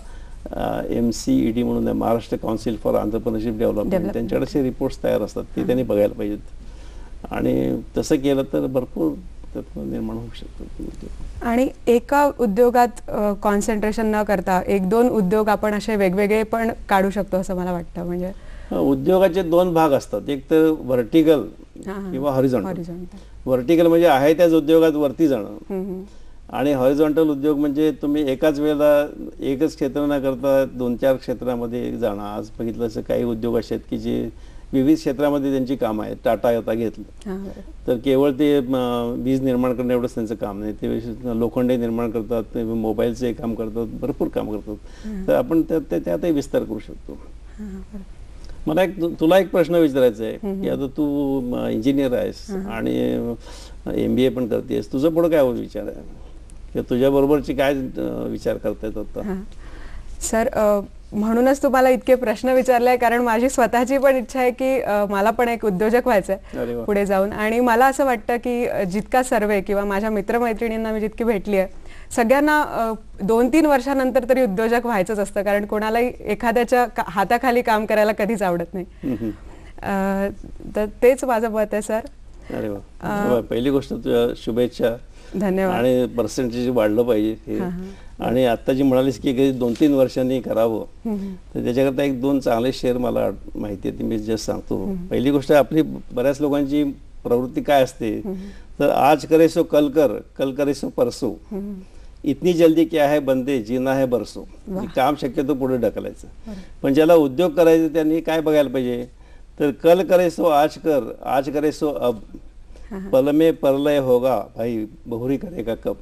MCED म्हणून आहे, Maharashtra council for entrepreneurship development, त्यांच्याकडे असे रिपोर्ट्स तयार असतात, ते त्यांनी बघायला पाहिजेत. आणि तसं केलं तर भरपूर त्यात निर्माण होऊ शकतात. आणि एका उद्योगात कॉन्सन्ट्रेशन न करता एक दोन उद्योग आपण असे वेगवेगळे पण काढू शकतो असं मला वाटतं. म्हणजे उद्योगाचे दोन भाग असतात, एक तर व्हर्टिकल किंवा हॉरिझॉन्टल. व्हर्टिकल म्हणजे आहे त्याच उद्योगात वरती जाणं, आणि हॉरिझॉन्टल उद्योग म्हणजे तुम्ही एकाच वेळेला एकच क्षेत्र न करता 2-4 क्षेत्रामध्ये जाणं. आज बघितलं असं काही उद्योग असे आहेत की जे विविध क्षेत्रामध्ये त्यांची कामं आहेत. टाटा आता घेतलं तर केवळ ते वीज निर्माण करणं एवढंच त्यांचं काम नाही, ते लोखंडे निर्माण करतात, ते मोबाईलचे काम करतात, भरपूर काम करतात. तर आपण त्यातही विस्तार करू शकतो. मला तुला एक प्रश्न विचारायचा आहे की आता तू इंजिनियर आहेस आणि MBA पण करतेस, तुझं पुढं काय विचार आहे किंवा तुझ्या बरोबरची काय विचार करतायत आता? सर, म्हणूनच तुम्हाला इतके प्रश्न विचारले कारण माझी स्वतःची पण इच्छा आहे की मला पण एक उद्योजक व्हायचं आहे पुढे जाऊन. आणि मला असं वाटतं की जितका सर्वे किंवा माझ्या मित्रमैत्रिणींना मी जितकी भेटली आहे सगळ्यांना 2-3 वर्षानंतर तरी उद्योजक व्हायचंच असतं, कारण कोणालाही एखाद्याच्या हाताखाली काम करायला कधीच आवडत नाही. तर तेच माझं मत आहे सर. अरे वा, पहिली गोष्ट तुझ्या शुभेच्छा. धन्यवाद. आणि पर्सेंटेज वाढलं पाहिजे. आणि आता जी म्हणालीस की 2-3 वर्षांनी करावं, तर त्याच्याकरता 1-2 चांगले शेअर मला माहिती आहे, ते मी जस्ट सांगतो. पहिली गोष्ट आपली बऱ्याच लोकांची प्रवृत्ती काय असते, तर आज करे सो कल कर, कल करे सो परसो, इतनी जल्दी क्या है बंदे, जीना है बरसो. काम शक्यतो पुढे ढकलायचं. पण ज्याला उद्योग करायचे त्यांनी काय बघायला पाहिजे, तर कल करे सो आज कर, आज करे सो अब, पल में परलय होगा भाई, बहुरी करेगा कब.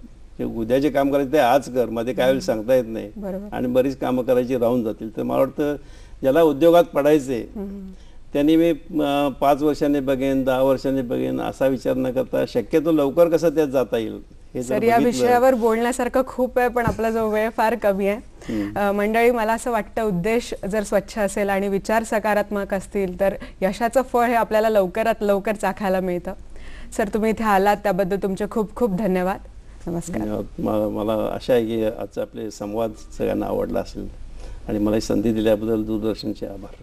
उद्याचे काम करायचे ते आज कर, मध्ये काय वेळ सांगता येत नाही आणि बरीच कामं करायची राहून जातील. तर मला वाटतं ज्याला उद्योगात पडायचे त्यांनी मी 5 वर्षांनी बघेन, 10 वर्षांनी बघेन असा विचार न करता शक्यतो लवकर कसं त्यात जाता येईल. सर, या विषयावर बोलण्यासारखं खूप आहे पण आपला जो वेळ फार कमी आहे. मंडळी, मला असं वाटतं उद्देश जर स्वच्छ असेल आणि विचार सकारात्मक असतील तर यशाचं फळ हे आपल्याला लवकरात लवकर चाखायला मिळतं. सर, तुम्ही इथे आलात त्याबद्दल तुमचे खूप खूप धन्यवाद. नमस्कार. मला आशा आहे की आजचा आपले संवाद सगळ्यांना आवडला असेल आणि मला ही संधी दिल्याबद्दल दूरदर्शनचे आभार.